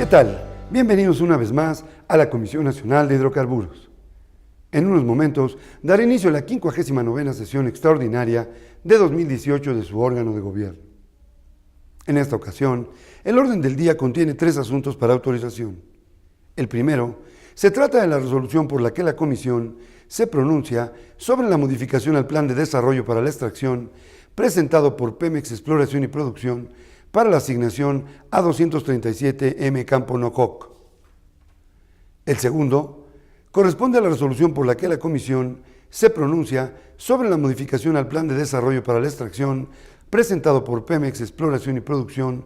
tal? Bienvenidos una vez más a la Comisión Nacional de Hidrocarburos. En unos momentos dará inicio a la 59ª sesión extraordinaria de 2018 de su órgano de gobierno. En esta ocasión, el orden del día contiene 3 asuntos para autorización. El primero, se trata de la resolución por la que la Comisión se pronuncia sobre la modificación al Plan de Desarrollo para la Extracción presentado por Pemex Exploración y Producción para la asignación A237M Campo Nojoc. El segundo corresponde a la resolución por la que la Comisión se pronuncia sobre la modificación al Plan de Desarrollo para la Extracción presentado por Pemex Exploración y Producción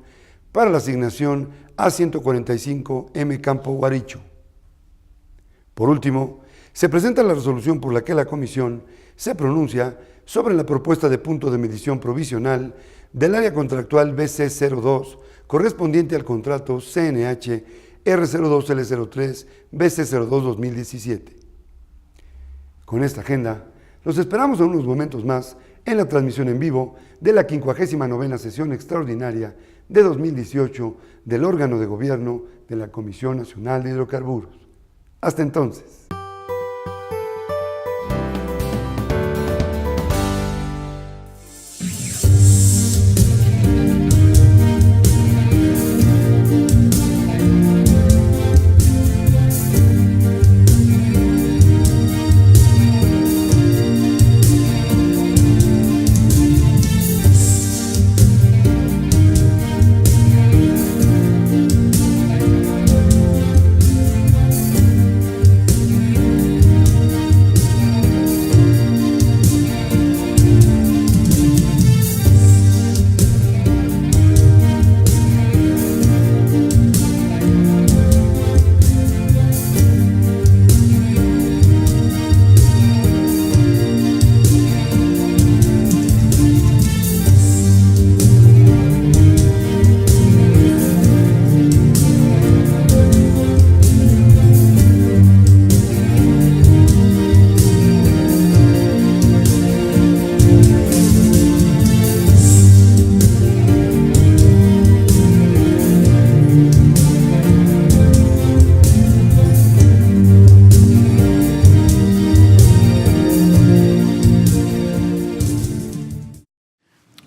para la asignación A145M Campo Guaricho. Por último, se presenta la resolución por la que la Comisión se pronuncia sobre la propuesta de punto de medición provisional del área contractual BC02 correspondiente al contrato CNH R02L03 BC02-2017. Con esta agenda, los esperamos en unos momentos más en la transmisión en vivo de la 59ª sesión extraordinaria de 2018 del órgano de gobierno de la Comisión Nacional de Hidrocarburos. Hasta entonces.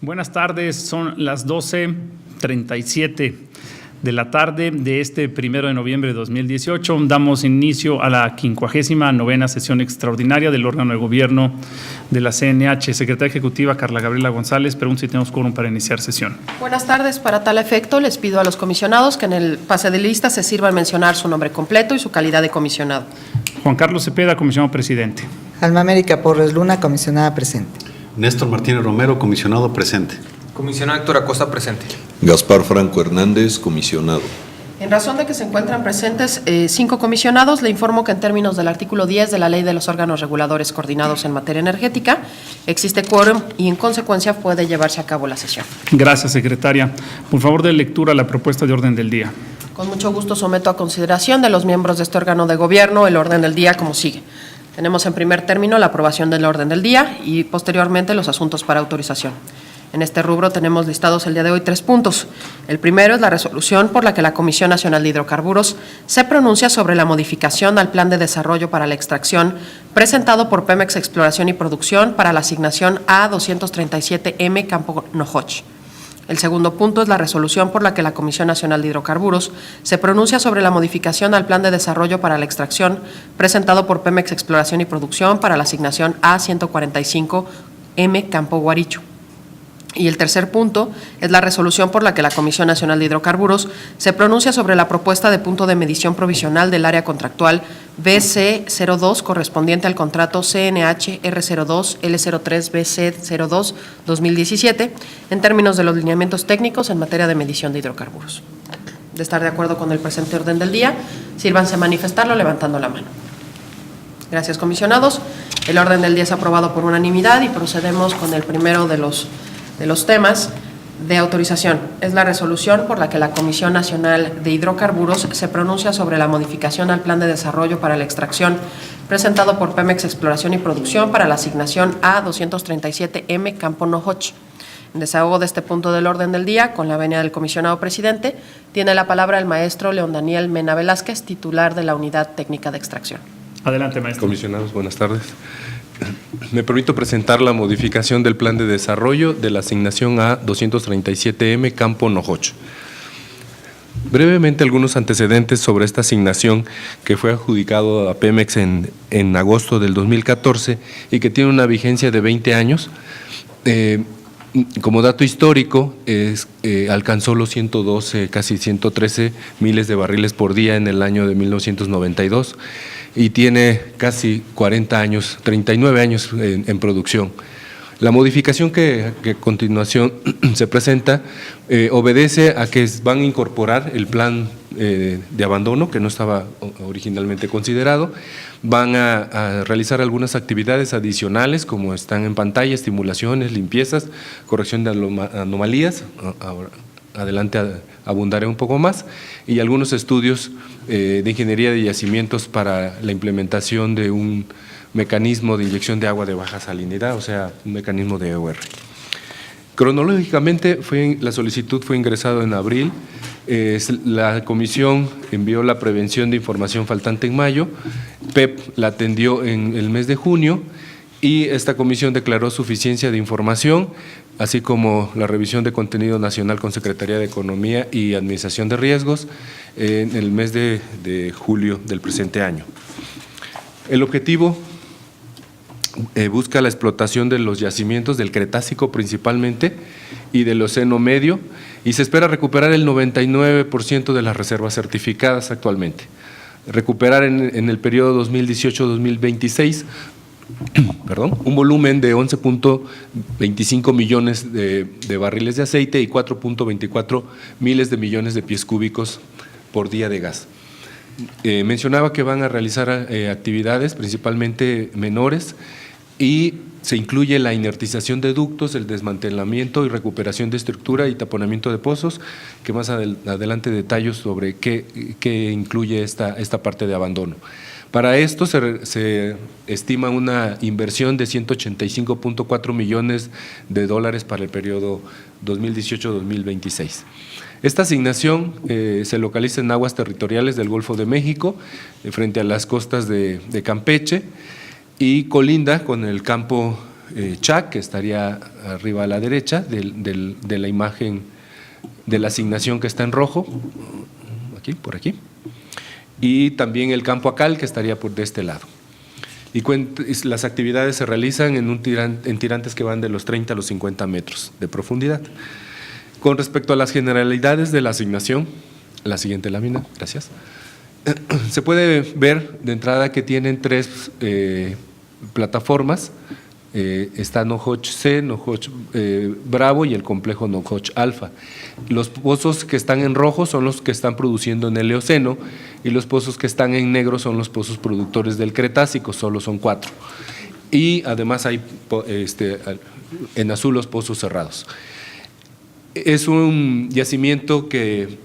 Buenas tardes, son las 12:37 de la tarde de este 1 de noviembre de 2018. Damos inicio a la 59ª sesión extraordinaria del órgano de gobierno de la CNH. Secretaria Ejecutiva Carla Gabriela González, pregunto si tenemos quórum para iniciar sesión. Buenas tardes. Para tal efecto, les pido a los comisionados que en el pase de lista se sirvan mencionar su nombre completo y su calidad de comisionado. Juan Carlos Cepeda, comisionado presidente. Alma América Porres Luna, comisionada presente. Néstor Martínez Romero, comisionado presente. Comisionado Héctor Acosta, presente. Gaspar Franco Hernández, comisionado. En razón de que se encuentran presentes 5 comisionados, le informo que en términos del artículo 10 de la Ley de los órganos reguladores coordinados en materia energética, existe quórum y en consecuencia puede llevarse a cabo la sesión. Gracias, secretaria. Por favor, de lectura la propuesta de orden del día. Con mucho gusto someto a consideración de los miembros de este órgano de gobierno el orden del día como sigue. Tenemos en primer término la aprobación del orden del día y posteriormente los asuntos para autorización. En este rubro tenemos listados el día de hoy 3 puntos. El primero es la resolución por la que la Comisión Nacional de Hidrocarburos se pronuncia sobre la modificación al Plan de Desarrollo para la Extracción presentado por Pemex Exploración y Producción para la asignación A237M Campo Nojoc. El segundo punto es la resolución por la que la Comisión Nacional de Hidrocarburos se pronuncia sobre la modificación al Plan de Desarrollo para la Extracción presentado por Pemex Exploración y Producción para la asignación A145M Campo Guaricho. Y el tercer punto es la resolución por la que la Comisión Nacional de Hidrocarburos se pronuncia sobre la propuesta de punto de medición provisional del área contractual BC02 correspondiente al contrato CNH R02 L03 BC02 2017 en términos de los lineamientos técnicos en materia de medición de hidrocarburos. De estar de acuerdo con el presente orden del día, sírvanse a manifestarlo levantando la mano. Gracias, comisionados. El orden del día es aprobado por unanimidad y procedemos con el primero de los temas de autorización. Es la resolución por la que la Comisión Nacional de Hidrocarburos se pronuncia sobre la modificación al Plan de Desarrollo para la Extracción presentado por Pemex Exploración y Producción para la asignación A237M Campo Nojoc. En desahogo de este punto del orden del día, con la venia del comisionado presidente, tiene la palabra el maestro León Daniel Mena Velázquez, titular de la Unidad Técnica de Extracción. Adelante, maestro. Comisionados, buenas tardes. Me permito presentar la modificación del plan de desarrollo de la asignación a 237M Campo Nojoch. Brevemente, algunos antecedentes sobre esta asignación que fue adjudicado a Pemex en agosto del 2014 y que tiene una vigencia de 20 años. Como dato histórico, alcanzó los 112, casi 113 miles de barriles por día en el año de 1992 y tiene casi 40 años, 39 años en producción. La modificación que a continuación se presenta obedece a que van a incorporar el plan de abandono, que no estaba originalmente considerado. Van a realizar algunas actividades adicionales, como están en pantalla: estimulaciones, limpiezas, corrección de anomalías. Adelante abundaré un poco más, y algunos estudios de ingeniería de yacimientos para la implementación de un mecanismo de inyección de agua de baja salinidad, o sea, un mecanismo de EOR. Cronológicamente, la solicitud fue ingresada en abril. La comisión envió la prevención de información faltante en mayo, PEP la atendió en el mes de junio y esta comisión declaró suficiencia de información, así como la revisión de contenido nacional con Secretaría de Economía y Administración de Riesgos en el mes de julio del presente año. El objetivo busca la explotación de los yacimientos del Cretácico principalmente y del Eoceno medio, y se espera recuperar el 99% de las reservas certificadas actualmente. Recuperar en el periodo 2018-2026 un volumen de 11.25 millones de barriles de aceite y 4.24 miles de millones de pies cúbicos por día de gas. Mencionaba que van a realizar actividades principalmente menores y se incluye la inertización de ductos, el desmantelamiento y recuperación de estructura y taponamiento de pozos, que más adelante detallo sobre qué incluye esta parte de abandono. Para esto se estima una inversión de 185.4 millones de dólares para el periodo 2018-2026. Esta asignación se localiza en aguas territoriales del Golfo de México, frente a las costas de Campeche, y colinda con el campo Chac, que estaría arriba a la derecha de la imagen de la asignación que está en rojo, por aquí, y también el campo Acal, que estaría de este lado. Y las actividades se realizan en tirantes que van de los 30 a los 50 metros de profundidad. Con respecto a las generalidades de la asignación, la siguiente lámina, gracias. Se puede ver de entrada que tienen tres plataformas, está Nojoch C, Nojoch Bravo y el complejo Nojoch Alfa. Los pozos que están en rojo son los que están produciendo en el Eoceno y los pozos que están en negro son los pozos productores del Cretácico, solo son 4. Y además hay en azul los pozos cerrados. Es un yacimiento que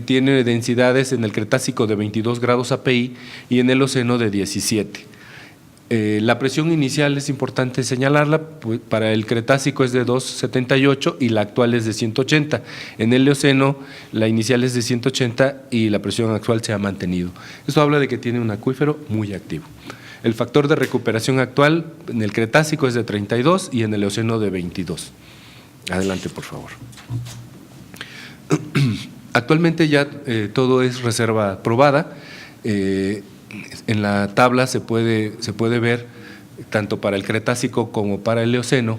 tiene densidades en el Cretácico de 22 grados API y en el Eoceno de 17. La presión inicial es importante señalarla, pues para el Cretácico es de 278 y la actual es de 180. En el Eoceno la inicial es de 180 y la presión actual se ha mantenido. Esto habla de que tiene un acuífero muy activo. El factor de recuperación actual en el Cretácico es de 32 y en el Eoceno de 22. Adelante, por favor. Actualmente ya todo es reserva aprobada. En la tabla se puede ver, tanto para el Cretácico como para el Eoceno,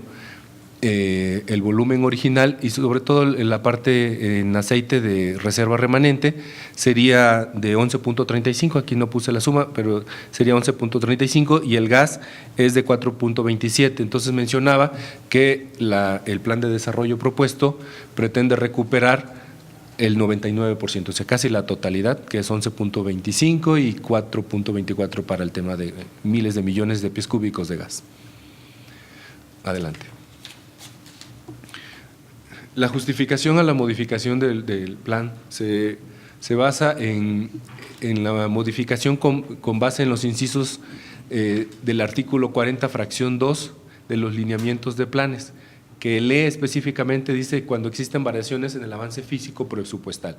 el volumen original y sobre todo la parte en aceite de reserva remanente sería de 11.35, aquí no puse la suma, pero sería 11.35 y el gas es de 4.27. Entonces mencionaba que el plan de desarrollo propuesto pretende recuperar el 99%, o sea, casi la totalidad, que es 11.25 y 4.24 para el tema de miles de millones de pies cúbicos de gas. Adelante. La justificación a la modificación del plan se basa en la modificación con base en los incisos del artículo 40, fracción 2 de los lineamientos de planes, que lee específicamente, dice cuando existen variaciones en el avance físico presupuestal.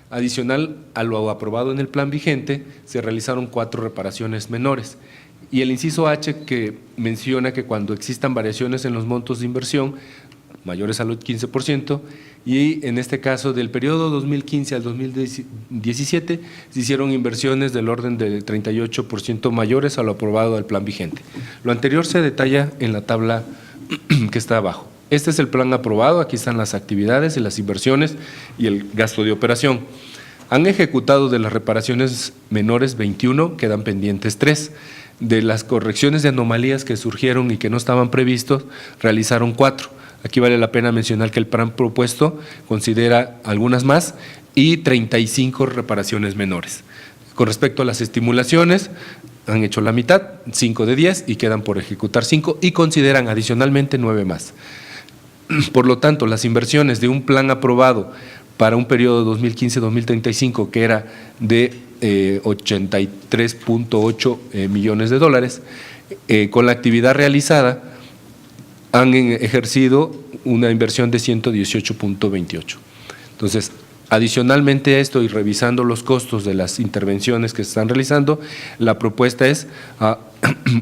Adicional a lo aprobado en el plan vigente, se realizaron 4 reparaciones menores. Y el inciso H, que menciona que cuando existan variaciones en los montos de inversión mayores al 15%, y en este caso del periodo 2015 al 2017 se hicieron inversiones del orden de 38% mayores a lo aprobado del plan vigente. Lo anterior se detalla en la tabla que está abajo. Este es el plan aprobado, aquí están las actividades y las inversiones y el gasto de operación. Han ejecutado de las reparaciones menores 21, quedan pendientes 3. De las correcciones de anomalías que surgieron y que no estaban previstos, realizaron 4. Aquí vale la pena mencionar que el plan propuesto considera algunas más y 35 reparaciones menores. Con respecto a las estimulaciones, han hecho la mitad, 5 de 10, y quedan por ejecutar 5 y consideran adicionalmente 9 más. Por lo tanto, las inversiones de un plan aprobado para un periodo 2015-2035 que era de 83.8 millones de dólares, con la actividad realizada han ejercido una inversión de 118.28. Entonces, adicionalmente a esto y revisando los costos de las intervenciones que se están realizando, la propuesta es,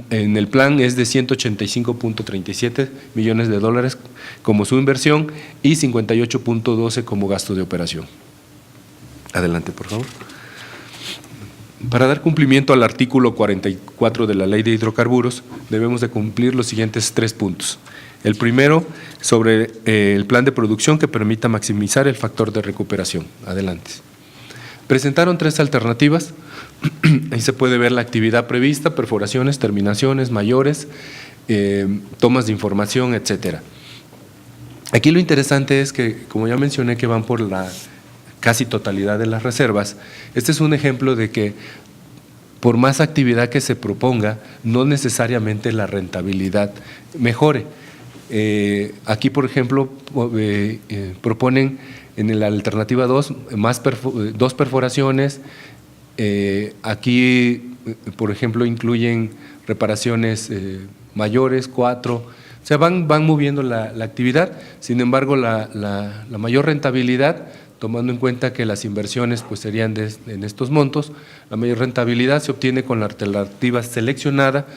en el plan es de 185.37 millones de dólares como su inversión y 58.12 como gasto de operación. Adelante, por favor. Para dar cumplimiento al artículo 44 de la Ley de Hidrocarburos, debemos de cumplir los siguientes 3 puntos. El primero, sobre el plan de producción que permita maximizar el factor de recuperación. Adelante. Presentaron 3 alternativas. Ahí se puede ver la actividad prevista, perforaciones, terminaciones mayores, tomas de información, etcétera. Aquí lo interesante es que, como ya mencioné, que van por la casi totalidad de las reservas. Este es un ejemplo de que por más actividad que se proponga, no necesariamente la rentabilidad mejore. Aquí, por ejemplo, proponen en la alternativa 2 2 perforaciones. Aquí, por ejemplo, incluyen reparaciones mayores, 4. O sea, van moviendo la actividad. Sin embargo, la mayor rentabilidad, tomando en cuenta que las inversiones pues serían en estos montos, la mayor rentabilidad se obtiene con la alternativa seleccionada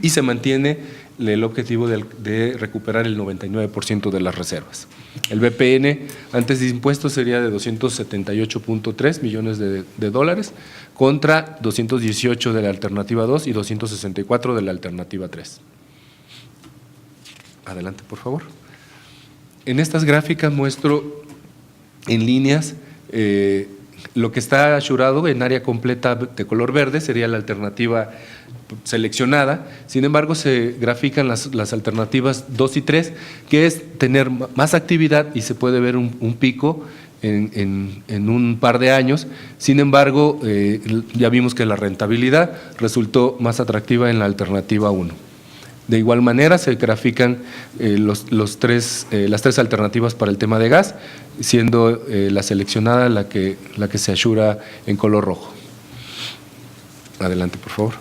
y se mantiene el objetivo de recuperar el 99% de las reservas. El BPN antes de impuestos sería de 278.3 millones de dólares contra 218 de la alternativa 2 y 264 de la alternativa 3. Adelante, por favor. En estas gráficas muestro en líneas lo que está asurado en área completa de color verde sería la alternativa seleccionada. Sin embargo, se grafican las alternativas 2 y 3, que es tener más actividad y se puede ver un pico en un par de años. Sin embargo, ya vimos que la rentabilidad resultó más atractiva en la alternativa 1. De igual manera, se grafican las 3 alternativas para el tema de gas, siendo la seleccionada la que se asura en color rojo. Adelante, por favor.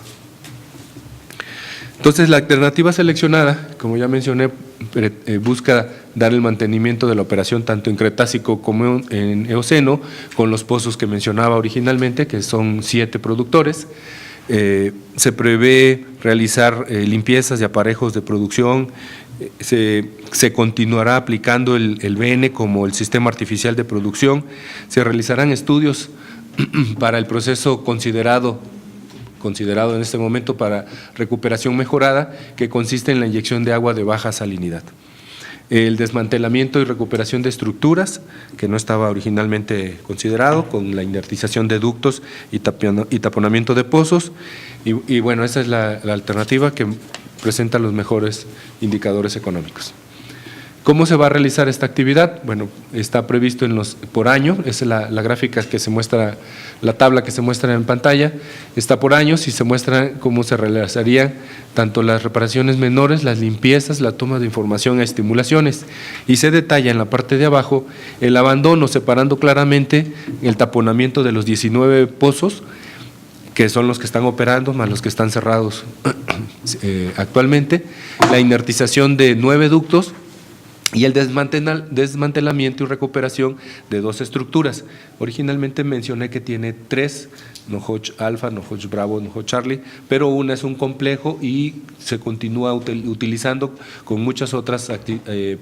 Entonces, la alternativa seleccionada, como ya mencioné, busca dar el mantenimiento de la operación tanto en Cretácico como en Eoceno, con los pozos que mencionaba originalmente, que son 7 productores. Se prevé realizar limpiezas de aparejos de producción, se continuará aplicando el BN como el sistema artificial de producción, se realizarán estudios para el proceso considerado en este momento para recuperación mejorada, que consiste en la inyección de agua de baja salinidad. El desmantelamiento y recuperación de estructuras, que no estaba originalmente considerado, con la inertización de ductos y taponamiento de pozos. Y bueno, esa es la alternativa que presenta los mejores indicadores económicos. ¿Cómo se va a realizar esta actividad? Bueno, está previsto por año, esa es la gráfica que se muestra, la tabla que se muestra en pantalla, está por años y se muestra cómo se realizarían tanto las reparaciones menores, las limpiezas, la toma de información e estimulaciones. Y se detalla en la parte de abajo el abandono, separando claramente el taponamiento de los 19 pozos, que son los que están operando, más los que están cerrados actualmente, la inertización de 9 ductos, y el desmantelamiento y recuperación de 2 estructuras. Originalmente mencioné que tiene 3, Nohoch Alfa, Nohoch Bravo, Nohoch Charlie, pero una es un complejo y se continúa utilizando con muchas otras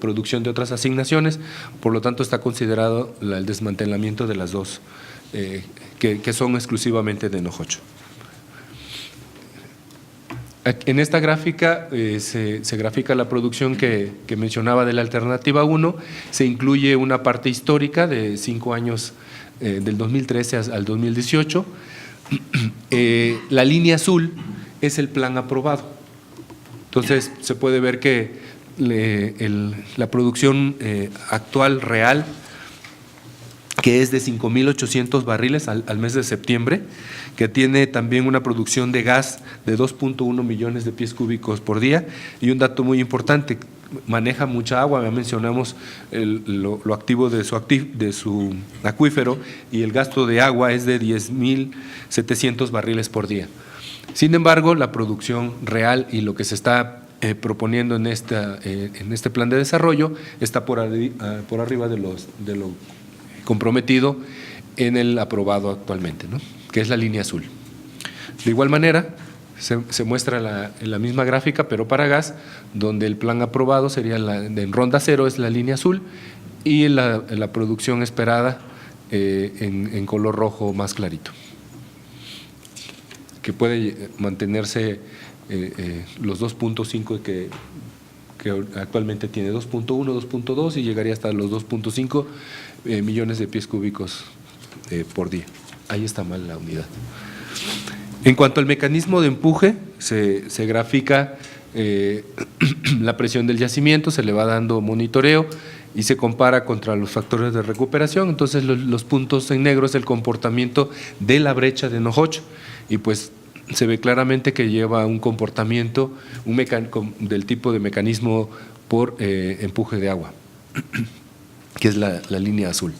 producción de otras asignaciones, por lo tanto está considerado el desmantelamiento de las 2 que son exclusivamente de Nohoch. En esta gráfica se grafica la producción que mencionaba de la alternativa 1, se incluye una parte histórica de 5 años, del 2013 al 2018. La línea azul es el plan aprobado. Entonces se puede ver que la producción actual real, que es de 5.800 barriles al mes de septiembre, que tiene también una producción de gas de 2.1 millones de pies cúbicos por día, y un dato muy importante, maneja mucha agua, ya mencionamos lo activo de su acuífero, y el gasto de agua es de 10.700 barriles por día. Sin embargo, la producción real y lo que se está proponiendo en este plan de desarrollo está por arriba de lo comprometido en el aprobado actualmente, ¿no?, que es la línea azul. De igual manera, se muestra en la misma gráfica, pero para gas, donde el plan aprobado sería en ronda 0 es la línea azul, y la producción esperada en color rojo más clarito, que puede mantenerse los 2.5 que actualmente tiene, 2.1, 2.2, y llegaría hasta los 2.5 millones de pies cúbicos por día. Ahí está mal la unidad. En cuanto al mecanismo de empuje, se grafica la presión del yacimiento, se le va dando monitoreo y se compara contra los factores de recuperación. Entonces los puntos en negro es el comportamiento de la brecha de Nohoch, y pues se ve claramente que lleva un comportamiento del tipo de mecanismo por empuje de agua, que es la línea azul.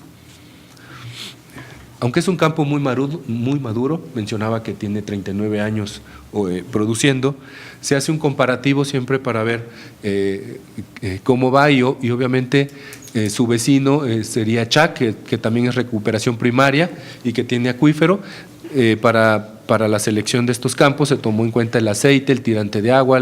Aunque es un campo muy maduro, mencionaba que tiene 39 años produciendo, se hace un comparativo siempre para ver cómo va, y obviamente su vecino sería Chac, que también es recuperación primaria y que tiene acuífero. Para la selección de estos campos se tomó en cuenta el aceite, el tirante de agua,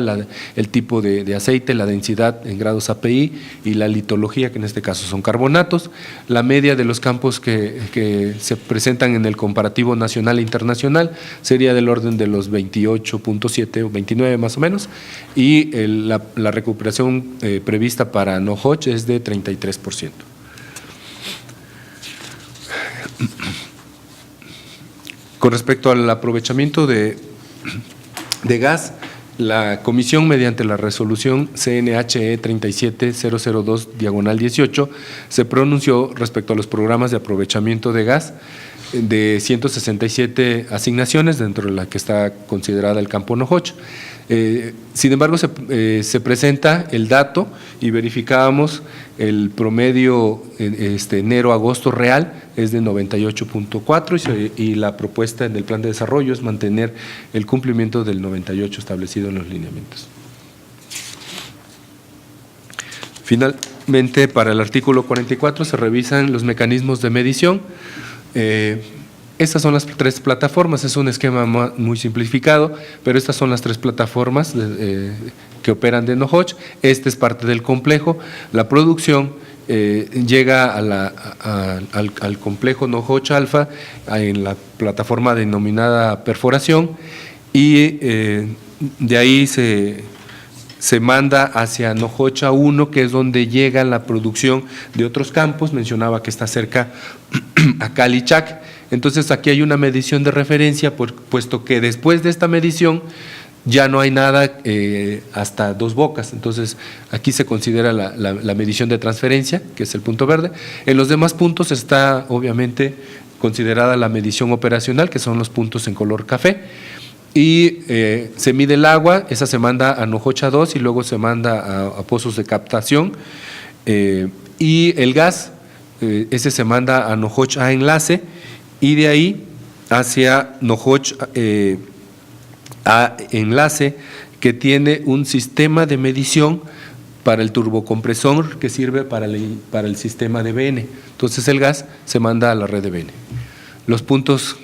el tipo de aceite, la densidad en grados API y la litología, que en este caso son carbonatos. La media de los campos que se presentan en el comparativo nacional e internacional sería del orden de los 28.7 o 29 más o menos, y la recuperación prevista para Nohoch es de 33%. Con respecto al aprovechamiento de gas, la Comisión, mediante la resolución CNHE 37002/18, se pronunció respecto a los programas de aprovechamiento de gas de 167 asignaciones, dentro de la que está considerada el campo Nohoch. Sin embargo, se presenta el dato y verificábamos el promedio enero-agosto real es de 98.4, y la propuesta en el plan de desarrollo es mantener el cumplimiento del 98 establecido en los lineamientos. Finalmente, para el artículo 44 se revisan los mecanismos de medición. Estas son las 3 plataformas, es un esquema muy simplificado, pero estas son las 3 plataformas que operan de Nohoch. Este es parte del complejo. La producción llega al complejo Nohoch Alfa en la plataforma denominada perforación, y de ahí se manda hacia Nohoch 1, que es donde llega la producción de otros campos. Mencionaba que está cerca a Calichac. Entonces aquí hay una medición de referencia, puesto que después de esta medición ya no hay nada hasta Dos Bocas. Entonces aquí se considera la medición de transferencia, que es el punto verde. En los demás puntos está obviamente considerada la medición operacional, que son los puntos en color café. Y se mide el agua, esa se manda a Nohoch 2 y luego se manda a pozos de captación. Y el gas, ese se manda a Nohoch A enlace, y de ahí hacia Nohoch A enlace, que tiene un sistema de medición para el turbocompresor que sirve para el sistema de BN. Entonces el gas se manda a la red de BN. Los puntos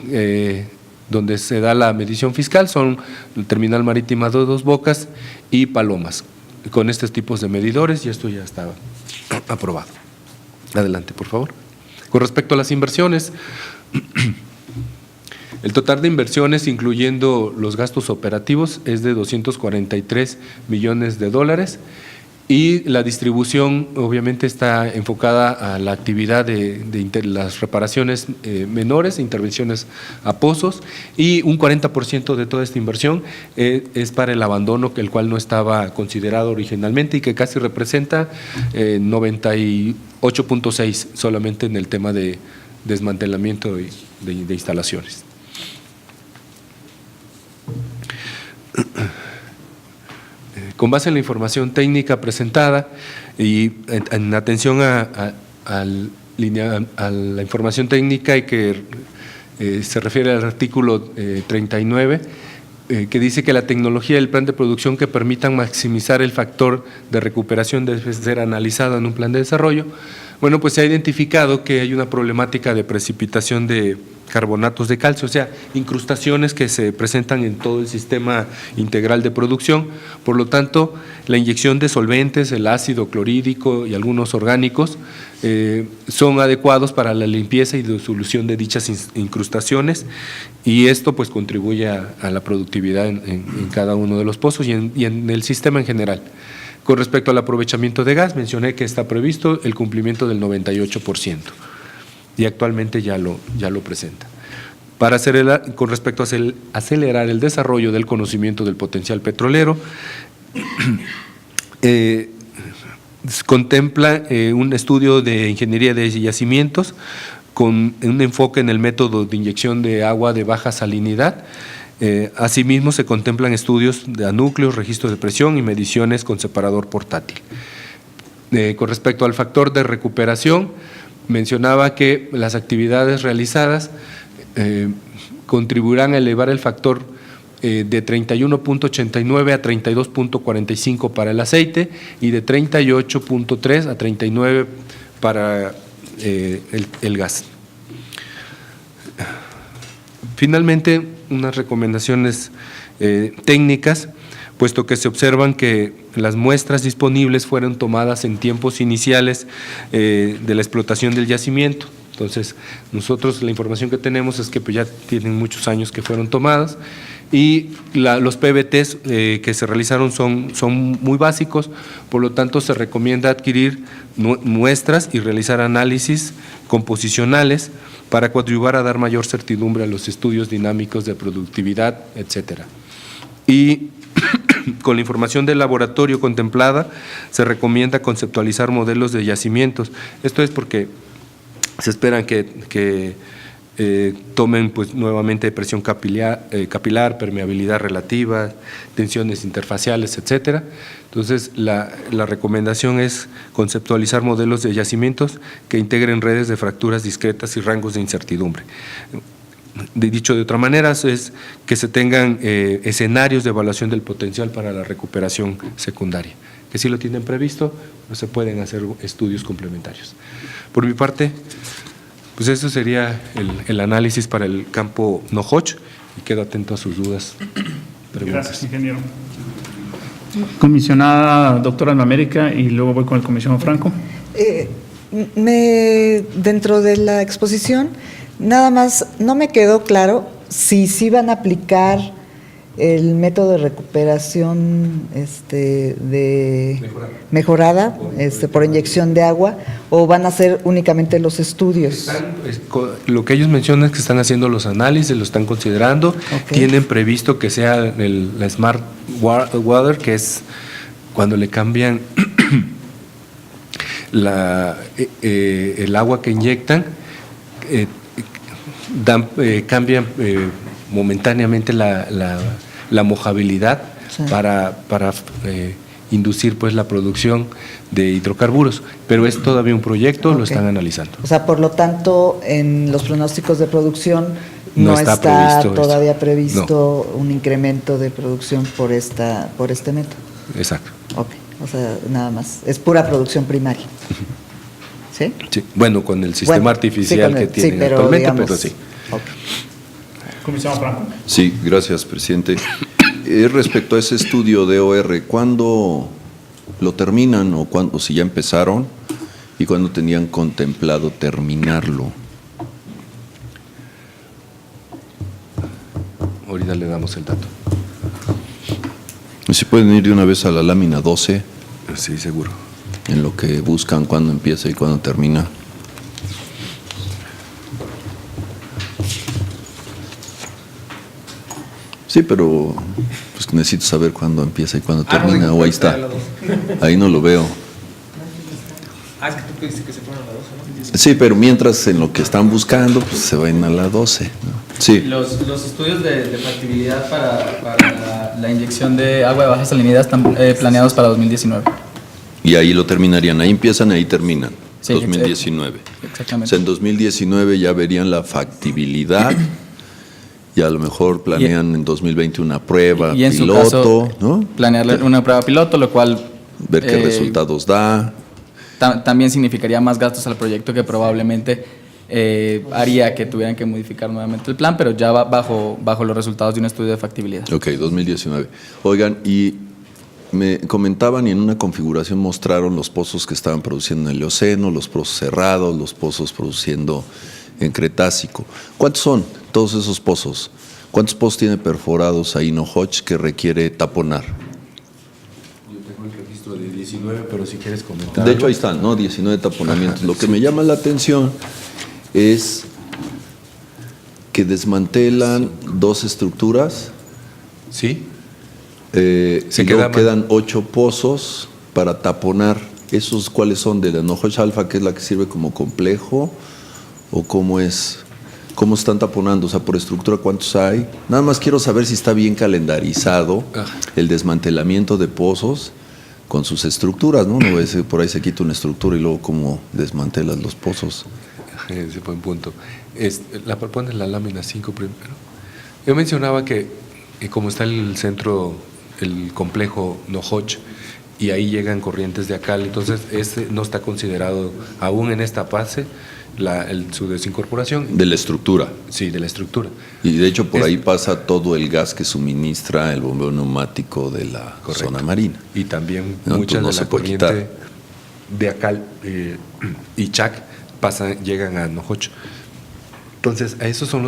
donde se da la medición fiscal son el Terminal Marítima de Dos Bocas y Palomas, con estos tipos de medidores, y esto ya estaba aprobado. Adelante, por favor. Con respecto a las inversiones, el total de inversiones, incluyendo los gastos operativos, es de 243 millones de dólares, y la distribución obviamente está enfocada a la actividad de las reparaciones menores, intervenciones a pozos, y un 40% de toda esta inversión es para el abandono, el cual no estaba considerado originalmente y que casi representa 98.6 solamente en el tema de desmantelamiento de instalaciones. Con base en la información técnica presentada y en atención a la información técnica y que se refiere al artículo 39, que dice que la tecnología del plan de producción que permitan maximizar el factor de recuperación debe ser analizado en un plan de desarrollo. Bueno, pues se ha identificado que hay una problemática de precipitación de carbonatos de calcio, o sea, incrustaciones que se presentan en todo el sistema integral de producción. Por lo tanto, la inyección de solventes, el ácido clorhídrico y algunos orgánicos son adecuados para la limpieza y disolución de dichas incrustaciones, y esto pues contribuye a la productividad en cada uno de los pozos y en el sistema en general. Con respecto al aprovechamiento de gas, mencioné que está previsto el cumplimiento del 98%. Y actualmente ya lo presenta. Con respecto a acelerar el desarrollo del conocimiento del potencial petrolero, contempla un estudio de ingeniería de yacimientos con un enfoque en el método de inyección de agua de baja salinidad. Asimismo, se contemplan estudios de núcleos, registros de presión y mediciones con separador portátil. Con respecto al factor de recuperación, mencionaba que las actividades realizadas contribuirán a elevar el factor de 31.89 a 32.45 para el aceite y de 38.3 a 39 para el gas. Finalmente, unas recomendaciones técnicas, puesto que se observan que las muestras disponibles fueron tomadas en tiempos iniciales de la explotación del yacimiento. Entonces, nosotros la información que tenemos es que pues, ya tienen muchos años que fueron tomadas, y los PBTs que se realizaron son muy básicos, por lo tanto se recomienda adquirir muestras y realizar análisis composicionales para coadyuvar a dar mayor certidumbre a los estudios dinámicos de productividad, etcétera. Y con la información del laboratorio contemplada, se recomienda conceptualizar modelos de yacimientos. Esto es porque se esperan que tomen pues, nuevamente presión capilar, permeabilidad relativa, tensiones interfaciales, etcétera. Entonces, la recomendación es conceptualizar modelos de yacimientos que integren redes de fracturas discretas y rangos de incertidumbre. Dicho de otra manera, es que se tengan escenarios de evaluación del potencial para la recuperación secundaria, que sí lo tienen previsto, pero se pueden hacer estudios complementarios. Por mi parte, pues eso sería el análisis para el campo Nojoch, y quedo atento a sus dudas. Preguntas. Gracias, ingeniero. Comisionada doctora Alma América, y luego voy con el comisionado Franco. Dentro de la exposición, nada más no me quedó claro si van a aplicar el método de recuperación mejorada por inyección de agua, o van a hacer únicamente los estudios. Lo que ellos mencionan es que están haciendo los análisis, lo están considerando, okay. Tienen previsto que sea la Smart Water, que es cuando le cambian el agua que inyectan, cambian momentáneamente la mojabilidad, sí, para inducir pues la producción de hidrocarburos, pero es todavía un proyecto, okay, lo están analizando. O sea, por lo tanto, en los pronósticos de producción no está todavía previsto un incremento de producción por este método. Exacto. Okay. O sea, nada más. Es pura producción primaria. ¿Sí? Sí, bueno, con el sistema Bueno, artificial sí, que sí, tienen pero actualmente, digamos, pero sí. ok. Comisionado Franco. Sí, gracias, presidente. Respecto a ese estudio de OR, ¿cuándo lo terminan o cuándo, si ya empezaron y cuándo tenían contemplado terminarlo? Ahorita le damos el dato. Si pueden ir de una vez a la lámina 12, Sí, seguro. en lo que buscan cuándo empieza y cuándo termina. Sí, pero pues necesito saber cuándo empieza y cuándo termina. O ahí está. Ahí no lo veo. Es que tú pediste que se fueran a la 12, ¿no? Sí, pero mientras en lo que están buscando, pues se van a la 12, ¿no? Sí. Los estudios de factibilidad para la inyección de agua de baja salinidad están planeados para 2019. Y ahí lo terminarían. Ahí empiezan, ahí terminan. Sí, 2019. O Exactamente. sea, en 2019 ya verían la factibilidad y a lo mejor planean en 2020 una prueba Y en su piloto, caso, ¿no? planear una prueba piloto, lo cual Ver qué resultados da. también significaría más gastos al proyecto que probablemente haría que tuvieran que modificar nuevamente el plan, pero ya va bajo los resultados de un estudio de factibilidad. Ok, 2019. Oigan, y me comentaban y en una configuración mostraron los pozos que estaban produciendo en el Eoceno, los pozos cerrados, los pozos produciendo en Cretácico. ¿Cuántos son todos esos pozos? ¿Cuántos pozos tiene perforados ahí Nohoch que requiere taponar? Yo tengo el registro de 19, pero si quieres comentar. De hecho, ahí están, ¿no? 19 taponamientos. Lo que me llama la atención es que desmantelan dos estructuras. Sí. Y Se luego queda quedan 8 pozos para taponar. ¿Esos cuáles son? ¿De la Nohoch Alfa, que es la que sirve como complejo? ¿O cómo es? ¿Cómo están taponando? O sea, por estructura, ¿cuántos hay? Nada más quiero saber si está bien calendarizado el desmantelamiento de pozos con sus estructuras, ¿no? No es, por ahí se quita una estructura y luego cómo desmantelas los pozos. Ese buen punto. Pones la lámina 5 primero. Yo mencionaba que como está el centro, el complejo Nohoch, y ahí llegan corrientes de Acal, entonces no está considerado aún en esta fase su desincorporación. De la estructura. Sí, de la estructura. Y de hecho por ahí pasa todo el gas que suministra el bombeo neumático de la zona marina. Y también No, muchas no de se la puede corriente quitar. de Acal y Chac llegan a Nohoch. Entonces, a esos son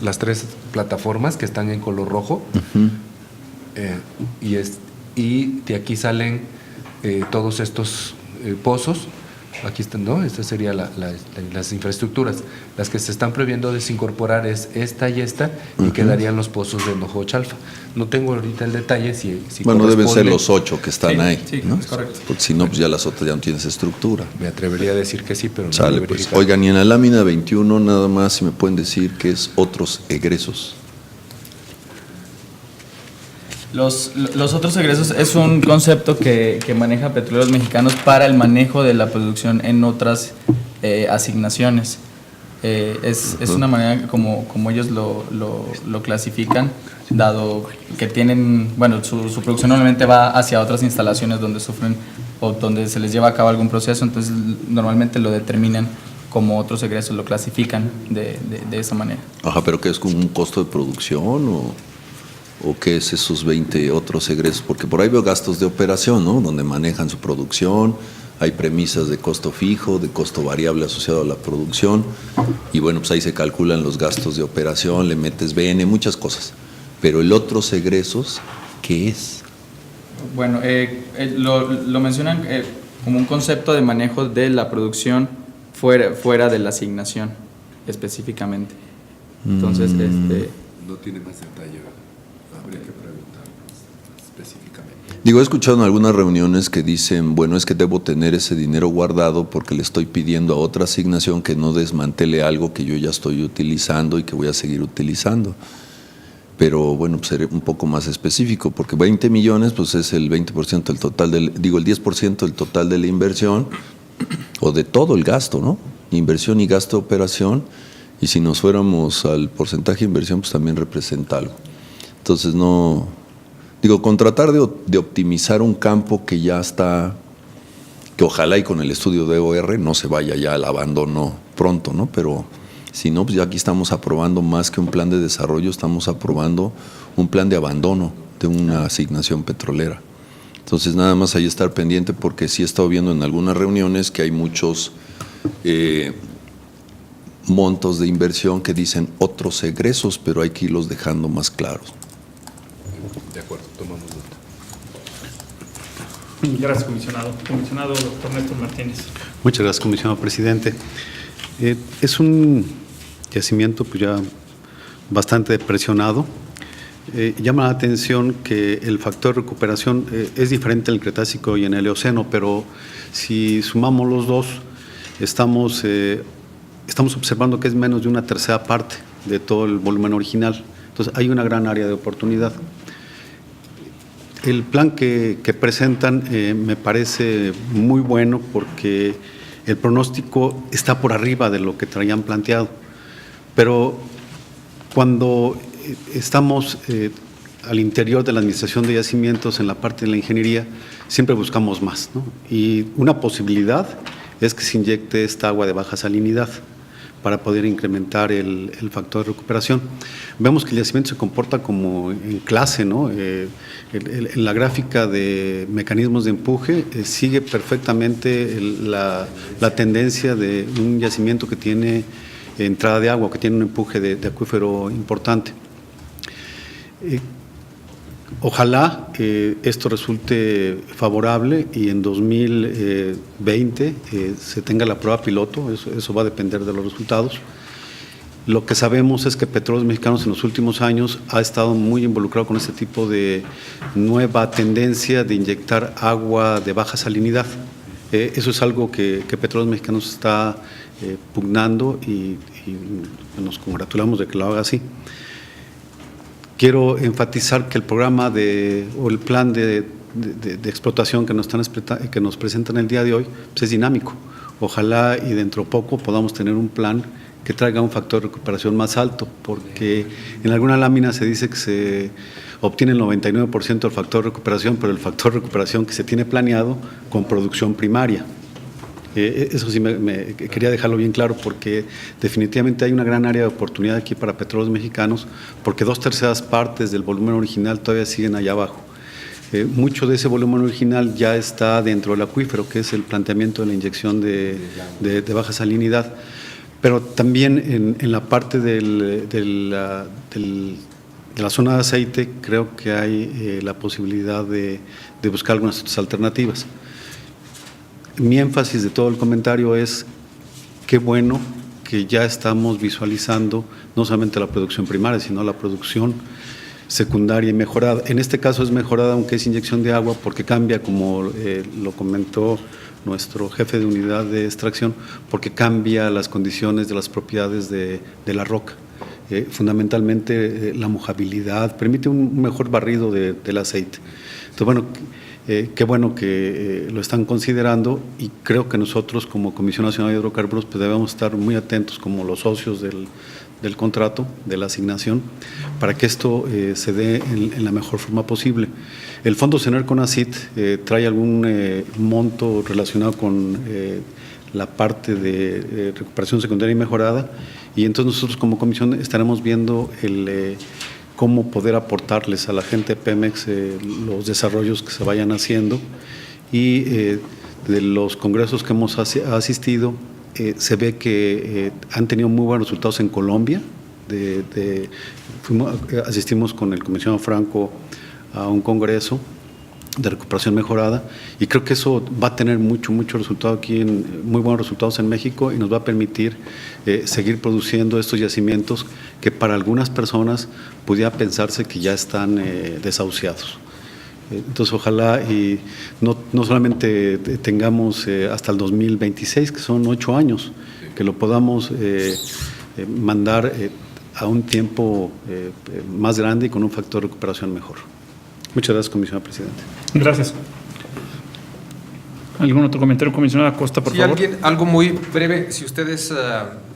las 3 plataformas que están en color rojo. Y de aquí salen todos estos pozos. Aquí están, ¿no? Estas serían las infraestructuras. Las que se están previendo desincorporar es esta y esta, y quedarían los pozos de Nohoch Alfa. No tengo ahorita el detalle si Bueno, deben ser corresponde. los 8 que están Sí, ahí, sí, ¿no? es correcto. Porque si no, pues ya las otras ya no tienes estructura. Me atrevería a decir que sí, pero no Sale, lo he pues. verificado. Oigan, y en la lámina 21 nada más si me pueden decir qué es otros egresos. Los otros egresos es un concepto que maneja Petróleos Mexicanos para el manejo de la producción en otras asignaciones. Es una manera como ellos lo clasifican, dado que tienen, bueno, su producción normalmente va hacia otras instalaciones donde sufren o donde se les lleva a cabo algún proceso, entonces normalmente lo determinan como otros egresos, lo clasifican de esa manera. Ajá, pero ¿qué es como un costo de producción o qué es esos 20 otros egresos? Porque por ahí veo gastos de operación, ¿no? Donde manejan su producción, hay premisas de costo fijo, de costo variable asociado a la producción, y bueno, pues ahí se calculan los gastos de operación, le metes BN, muchas cosas. Pero el otros egresos, ¿qué es? Bueno, lo mencionan como un concepto de manejo de la producción fuera de la asignación, específicamente. Entonces, No tiene más detalle, habría que preguntar específicamente. Digo, he escuchado en algunas reuniones que dicen, bueno, es que debo tener ese dinero guardado porque le estoy pidiendo a otra asignación que no desmantele algo que yo ya estoy utilizando y que voy a seguir utilizando. Pero bueno, pues seré un poco más específico, porque 20 millones pues es el 20% del total, el 10% del total de la inversión o de todo el gasto, ¿no? Inversión y gasto de operación, y si nos fuéramos al porcentaje de inversión, pues también representa algo. Entonces no Digo, con tratar de optimizar un campo que ya está, que ojalá y con el estudio de OR no se vaya ya al abandono pronto, ¿no? Pero si no, pues ya aquí estamos aprobando más que un plan de desarrollo, estamos aprobando un plan de abandono de una asignación petrolera. Entonces, nada más ahí estar pendiente, porque sí he estado viendo en algunas reuniones que hay muchos montos de inversión que dicen otros egresos, pero hay que irlos dejando más claros. De acuerdo, tomamos nota. Gracias, comisionado. Comisionado doctor Néstor Martínez. Muchas gracias, comisionado presidente. Es un yacimiento pues ya bastante presionado. Llama la atención que el factor de recuperación es diferente en el Cretácico y en el Eoceno, pero si sumamos los dos, estamos observando que es menos de una tercera parte de todo el volumen original. Entonces, hay una gran área de oportunidad. El plan que presentan me parece muy bueno porque el pronóstico está por arriba de lo que traían planteado. Pero cuando estamos al interior de la administración de yacimientos, en la parte de la ingeniería, siempre buscamos más, ¿no? Y una posibilidad es que se inyecte esta agua de baja salinidad para poder incrementar el factor de recuperación. Vemos que el yacimiento se comporta como en clase, ¿no? En la gráfica de mecanismos de empuje sigue perfectamente la tendencia de un yacimiento que tiene entrada de agua, que tiene un empuje de acuífero importante. Ojalá esto resulte favorable y en 2020 se tenga la prueba piloto, eso va a depender de los resultados. Lo que sabemos es que Petróleos Mexicanos en los últimos años ha estado muy involucrado con este tipo de nueva tendencia de inyectar agua de baja salinidad. Eso es algo que Petróleos Mexicanos está pugnando y nos congratulamos de que lo haga así. Quiero enfatizar que el programa o el plan de explotación que nos presentan el día de hoy pues es dinámico. Ojalá y dentro de poco podamos tener un plan que traiga un factor de recuperación más alto, porque en alguna lámina se dice que se obtiene el 99% del factor de recuperación, pero el factor de recuperación que se tiene planeado con producción primaria. Eso sí quería dejarlo bien claro, porque definitivamente hay una gran área de oportunidad aquí para Petróleos Mexicanos, porque 2/3 partes del volumen original todavía siguen allá abajo. Mucho de ese volumen original ya está dentro del acuífero, que es el planteamiento de la inyección de baja salinidad, pero también en la parte de la zona de aceite creo que hay la posibilidad de buscar algunas otras alternativas. Mi énfasis de todo el comentario es qué bueno que ya estamos visualizando no solamente la producción primaria, sino la producción secundaria y mejorada. En este caso es mejorada, aunque es inyección de agua, porque cambia, como lo comentó nuestro jefe de unidad de extracción, porque cambia las condiciones de las propiedades de la roca. Fundamentalmente la mojabilidad, permite un mejor barrido del aceite. Entonces, bueno, qué bueno que lo están considerando, y creo que nosotros como Comisión Nacional de Hidrocarburos pues debemos estar muy atentos como los socios del contrato, de la asignación, para que esto se dé en la mejor forma posible. El Fondo Sener Conacit trae algún monto relacionado con la parte de recuperación secundaria y mejorada, y entonces nosotros como comisión estaremos viendo cómo poder aportarles a la gente de Pemex los desarrollos que se vayan haciendo, y de los congresos que hemos asistido, se ve que han tenido muy buenos resultados en Colombia. Asistimos con el comisionado Franco a un congreso de recuperación mejorada, y creo que eso va a tener mucho resultado aquí, muy buenos resultados en México, y nos va a permitir seguir produciendo estos yacimientos que para algunas personas pudiera pensarse que ya están desahuciados. Entonces, ojalá y no solamente tengamos hasta el 2026, que son 8 años, que lo podamos mandar a un tiempo más grande y con un factor de recuperación mejor. Muchas gracias, comisionado presidente. Gracias. ¿Algún otro comentario, comisionada Acosta, por favor? Algo muy breve, si ustedes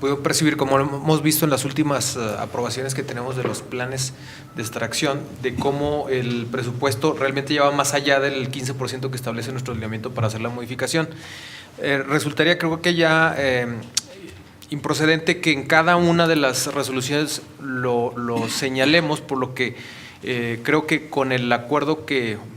pueden percibir, como lo hemos visto en las últimas aprobaciones que tenemos de los planes de extracción, de cómo el presupuesto realmente lleva más allá del 15% que establece nuestro lineamiento para hacer la modificación. Resultaría, creo que ya improcedente que en cada una de las resoluciones lo señalemos, por lo que creo que con el acuerdo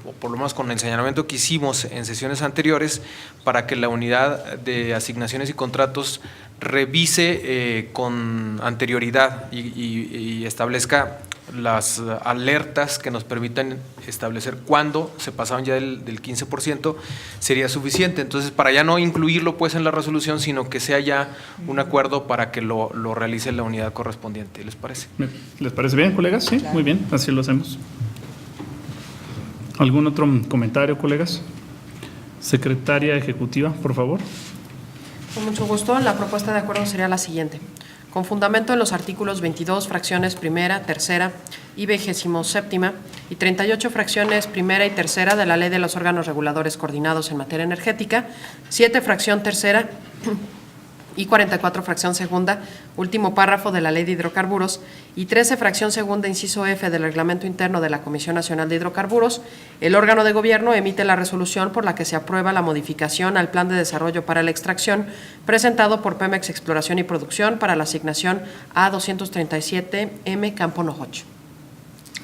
o por lo menos con el señalamiento que hicimos en sesiones anteriores, para que la unidad de asignaciones y contratos revise con anterioridad y establezca las alertas que nos permitan establecer cuándo se pasaban ya del 15%, sería suficiente. Entonces, para ya no incluirlo pues en la resolución, sino que sea ya un acuerdo para que lo realice la unidad correspondiente. ¿Les parece? ¿Les parece bien, colegas? Sí, muy bien, así lo hacemos. ¿Algún otro comentario, colegas? Secretaria Ejecutiva, por favor. Con mucho gusto. La propuesta de acuerdo sería la siguiente. Con fundamento en los artículos 22, fracciones primera, tercera y 27ª y 38 fracciones primera y tercera de la Ley de los órganos reguladores coordinados en materia energética, 7 fracción tercera y 44 fracción segunda, último párrafo de la Ley de Hidrocarburos, y 13 fracción segunda, inciso F del Reglamento Interno de la Comisión Nacional de Hidrocarburos, el órgano de gobierno emite la resolución por la que se aprueba la modificación al Plan de Desarrollo para la Extracción presentado por Pemex Exploración y Producción para la asignación A237M Campo Nojoch.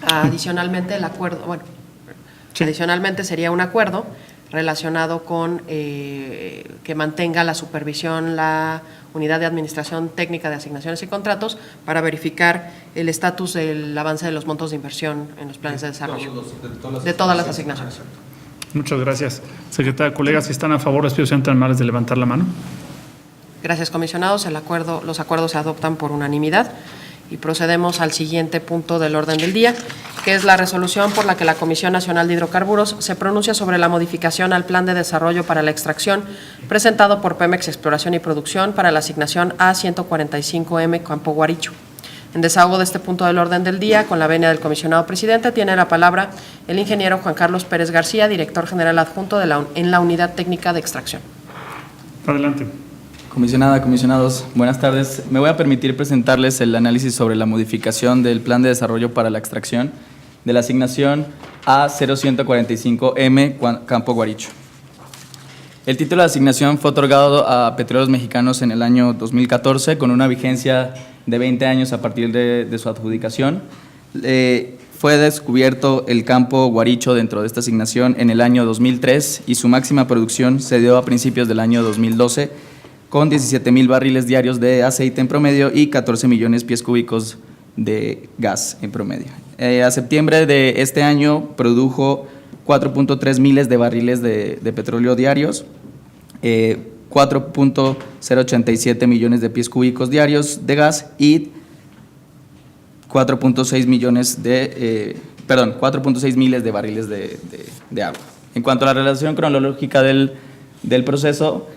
Adicionalmente, el acuerdo, adicionalmente sería un acuerdo relacionado con que mantenga la supervisión la Unidad de Administración Técnica de Asignaciones y Contratos para verificar el estatus del avance de los montos de inversión en los planes de desarrollo de todas las asignaciones. Muchas gracias. Secretaria, colegas, si están a favor, les pido sean tan amables de levantar la mano. Gracias, comisionados. Los acuerdos se adoptan por unanimidad. Y procedemos al siguiente punto del orden del día, que es la resolución por la que la Comisión Nacional de Hidrocarburos se pronuncia sobre la modificación al Plan de Desarrollo para la Extracción presentado por Pemex Exploración y Producción para la asignación A145M Campo Guaricho. En desahogo de este punto del orden del día, con la venia del comisionado presidente, tiene la palabra el ingeniero Juan Carlos Pérez García, director general adjunto en la Unidad Técnica de Extracción. Adelante. Comisionada, comisionados, buenas tardes. Me voy a permitir presentarles el análisis sobre la modificación del Plan de Desarrollo para la Extracción de la asignación A0145M Campo Guaricho. El título de asignación fue otorgado a Petróleos Mexicanos en el año 2014 con una vigencia de 20 años a partir de su adjudicación. Fue descubierto el campo Guaricho dentro de esta asignación en el año 2003 y su máxima producción se dio a principios del año 2012 con 17,000 barriles diarios de aceite en promedio y 14 millones pies cúbicos de gas en promedio. A septiembre de este año produjo 4.3 miles de barriles de petróleo diarios, 4.087 millones de pies cúbicos diarios de gas y 4.6 miles de barriles de agua. En cuanto a la relación cronológica del proceso,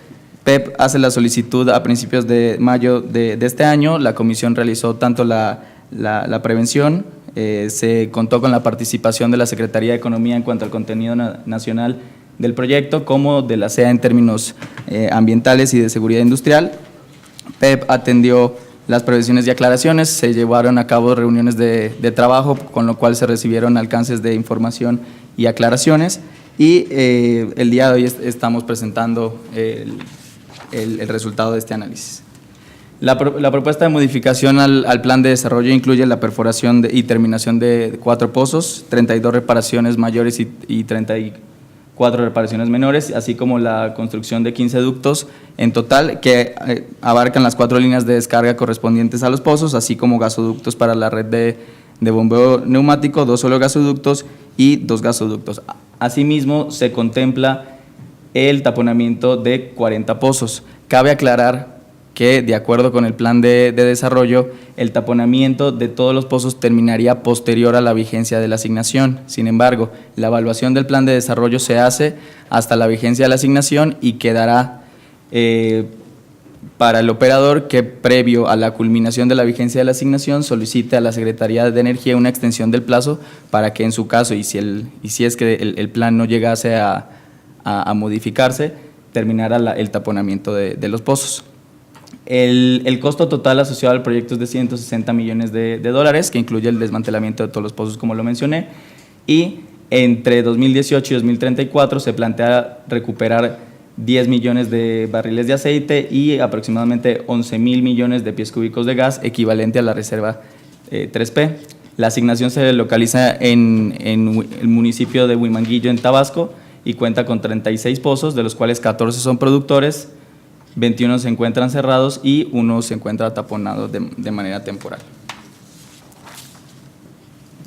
PEP hace la solicitud a principios de mayo de este año. La comisión realizó tanto la prevención, se contó con la participación de la Secretaría de Economía en cuanto al contenido nacional del proyecto, como de la SEA en términos ambientales y de seguridad industrial. PEP atendió las previsiones y aclaraciones, se llevaron a cabo reuniones de trabajo, con lo cual se recibieron alcances de información y aclaraciones, y el día de hoy estamos presentando el resultado de este análisis. La propuesta de modificación al plan de desarrollo incluye la perforación y terminación de 4 pozos, 32 reparaciones mayores y 34 reparaciones menores, así como la construcción de 15 ductos en total que abarcan las 4 líneas de descarga correspondientes a los pozos, así como gasoductos para la red de bombeo neumático, 2 oleogasoductos y 2 gasoductos. Asimismo, se contempla el taponamiento de 40 pozos. Cabe aclarar que, de acuerdo con el plan de desarrollo, el taponamiento de todos los pozos terminaría posterior a la vigencia de la asignación. Sin embargo, la evaluación del plan de desarrollo se hace hasta la vigencia de la asignación y quedará para el operador que, previo a la culminación de la vigencia de la asignación, solicite a la Secretaría de Energía una extensión del plazo para que, en su caso, y si es que el plan no llegase a modificarse, terminara el taponamiento de los pozos. El costo total asociado al proyecto es de 160 millones de dólares, que incluye el desmantelamiento de todos los pozos, como lo mencioné, y entre 2018 y 2034 se plantea recuperar 10 millones de barriles de aceite y aproximadamente 11,000 millones de pies cúbicos de gas, equivalente a la reserva 3P. La asignación se localiza en el municipio de Huimanguillo, en Tabasco, y cuenta con 36 pozos, de los cuales 14 son productores, 21 se encuentran cerrados y 1 se encuentra taponado de manera temporal.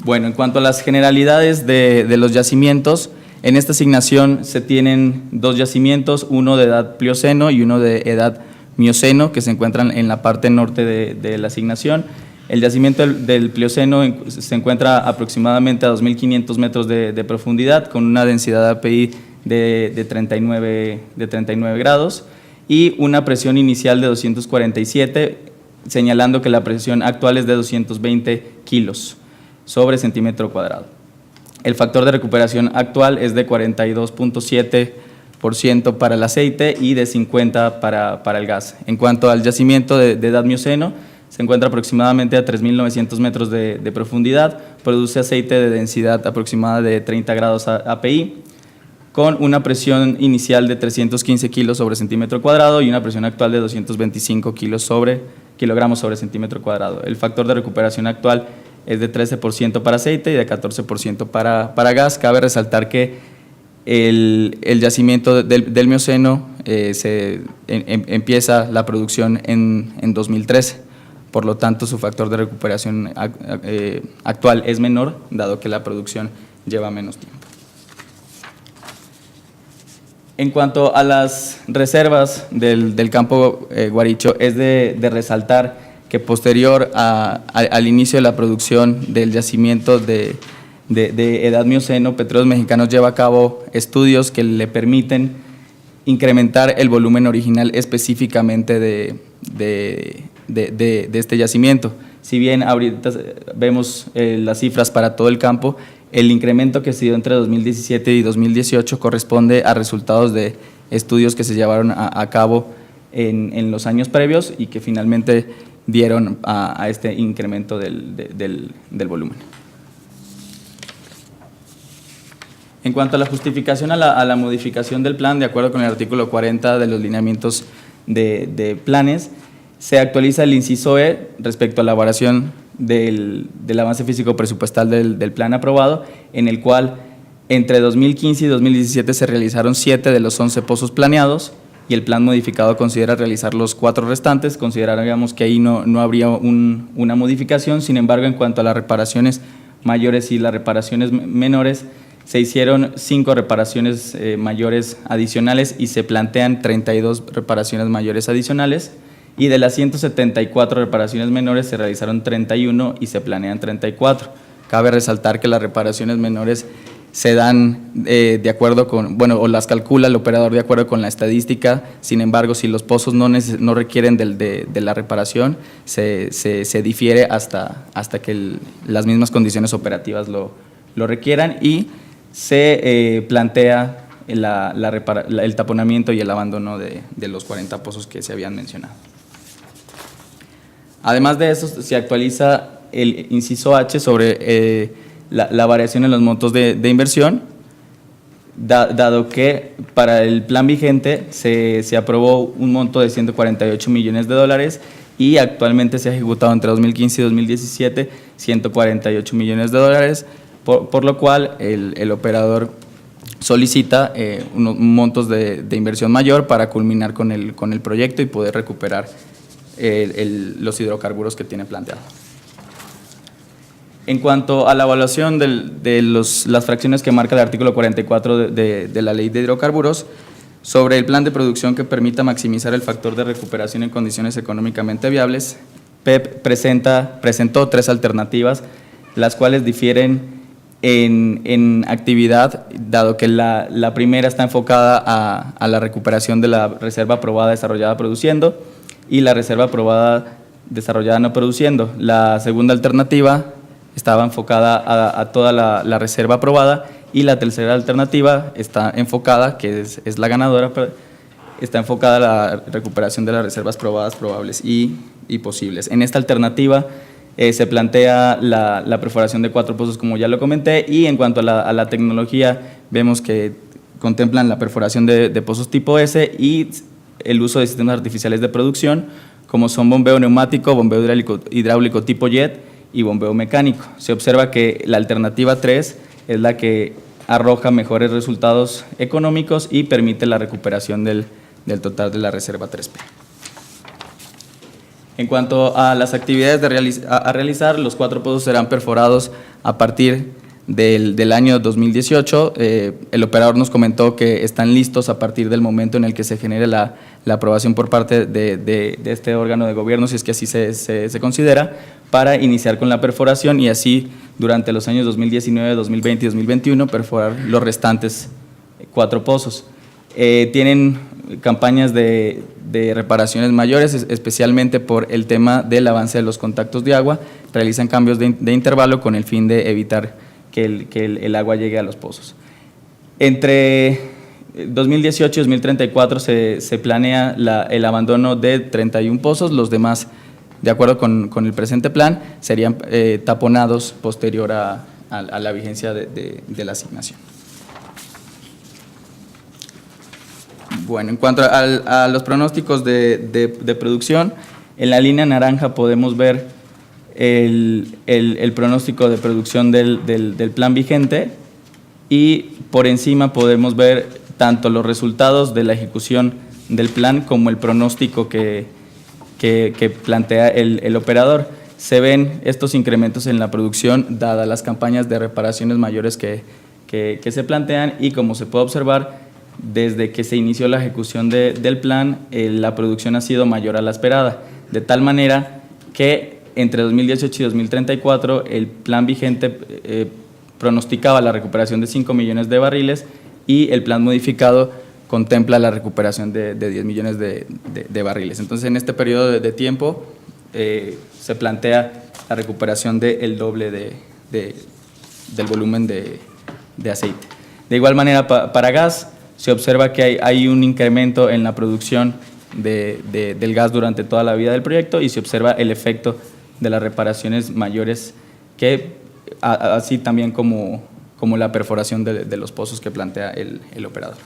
Bueno, en cuanto a las generalidades de los yacimientos, en esta asignación se tienen 2 yacimientos, uno de edad Plioceno y uno de edad Mioceno, que se encuentran en la parte norte de la asignación. El yacimiento del Plioceno se encuentra aproximadamente a 2.500 metros de profundidad, con una densidad de API de 39 grados y una presión inicial de 247, señalando que la presión actual es de 220 kilos sobre centímetro cuadrado. El factor de recuperación actual es de 42.7% para el aceite y de 50% para el gas. En cuanto al yacimiento de edad Mioceno, se encuentra aproximadamente a 3.900 metros de profundidad, produce aceite de densidad aproximada de 30 grados API, con una presión inicial de 315 kilos sobre centímetro cuadrado y una presión actual de 225 kilogramos sobre centímetro cuadrado. El factor de recuperación actual es de 13% para aceite y de 14% para gas. Cabe resaltar que el yacimiento del Mioceno empieza la producción en 2013. Por lo tanto, su factor de recuperación actual es menor, dado que la producción lleva menos tiempo. En cuanto a las reservas del campo Guaricho, es de resaltar que posterior al inicio de la producción del yacimiento de edad Mioceno, Petróleos Mexicanos lleva a cabo estudios que le permiten incrementar el volumen original específicamente de este yacimiento. Si bien ahorita vemos las cifras para todo el campo, el incremento que se dio entre 2017 y 2018 corresponde a resultados de estudios que se llevaron a cabo en los años previos y que finalmente dieron a este incremento del volumen. En cuanto a la justificación a la modificación del plan, de acuerdo con el artículo 40 de los lineamientos de planes, se actualiza el inciso E respecto a la elaboración del avance físico presupuestal del plan aprobado, en el cual entre 2015 y 2017 se realizaron 7 de los 11 pozos planeados y el plan modificado considera realizar los 4 restantes. Consideraríamos que ahí no habría una modificación. Sin embargo, en cuanto a las reparaciones mayores y las reparaciones menores, se hicieron 5 reparaciones mayores adicionales y se plantean 32 reparaciones mayores adicionales. Y de las 174 reparaciones menores se realizaron 31 y se planean 34. Cabe resaltar que las reparaciones menores se dan de acuerdo con, o las calcula el operador de acuerdo con la estadística. Sin embargo, si los pozos no requieren de la reparación, se difiere hasta que las mismas condiciones operativas lo requieran y se plantea el taponamiento y el abandono de los 40 pozos que se habían mencionado. Además de eso, se actualiza el inciso H sobre la variación en los montos de inversión, dado que para el plan vigente se aprobó un monto de 148 millones de dólares y actualmente se ha ejecutado entre 2015 y 2017 148 millones de dólares, por lo cual el operador solicita unos montos de inversión mayor para culminar con el proyecto y poder recuperar los hidrocarburos que tiene planteado. En cuanto a la evaluación de las fracciones que marca el artículo 44 de la Ley de Hidrocarburos, sobre el plan de producción que permita maximizar el factor de recuperación en condiciones económicamente viables, PEP presentó 3 alternativas, las cuales difieren en actividad, dado que la primera está enfocada a la recuperación de la reserva aprobada, desarrollada, produciendo, y la reserva aprobada, desarrollada, no produciendo. La segunda alternativa estaba enfocada a toda la reserva aprobada y la tercera alternativa está enfocada, que es la ganadora, está enfocada a la recuperación de las reservas probadas, probables y posibles. En esta alternativa se plantea la perforación de 4 pozos, como ya lo comenté, y en cuanto a la tecnología, vemos que contemplan la perforación de pozos tipo S y el uso de sistemas artificiales de producción, como son bombeo neumático, bombeo hidráulico tipo jet y bombeo mecánico. Se observa que la alternativa 3 es la que arroja mejores resultados económicos y permite la recuperación del total de la reserva 3P. En cuanto a las actividades a realizar, los 4 pozos serán perforados a partir del año 2018. El operador nos comentó que están listos a partir del momento en el que se genere la aprobación por parte de este órgano de gobierno, si es que así se considera, para iniciar con la perforación y así durante los años 2019, 2020 y 2021 perforar los restantes 4 pozos. Tienen campañas de reparaciones mayores, especialmente por el tema del avance de los contactos de agua. Realizan cambios de intervalo con el fin de evitar que el agua llegue a los pozos. Entre 2018 y 2034 se planea el abandono de 31 pozos, los demás, de acuerdo con el presente plan, serían taponados posterior a la vigencia de la asignación. Bueno, en cuanto a los pronósticos de producción, en la línea naranja podemos ver el pronóstico de producción del plan vigente y por encima podemos ver tanto los resultados de la ejecución del plan como el pronóstico que plantea el operador. Se ven estos incrementos en la producción dadas las campañas de reparaciones mayores que se plantean y como se puede observar, desde que se inició la ejecución del plan, la producción ha sido mayor a la esperada, de tal manera que entre 2018 y 2034 el plan vigente pronosticaba la recuperación de 5 millones de barriles y el plan modificado contempla la recuperación de 10 millones de barriles. Entonces, en este periodo de tiempo se plantea la recuperación del doble del volumen de aceite. De igual manera, para gas, se observa que hay un incremento en la producción del gas durante toda la vida del proyecto y se observa el efecto de las reparaciones mayores, así también como la perforación de los pozos que plantea el operador.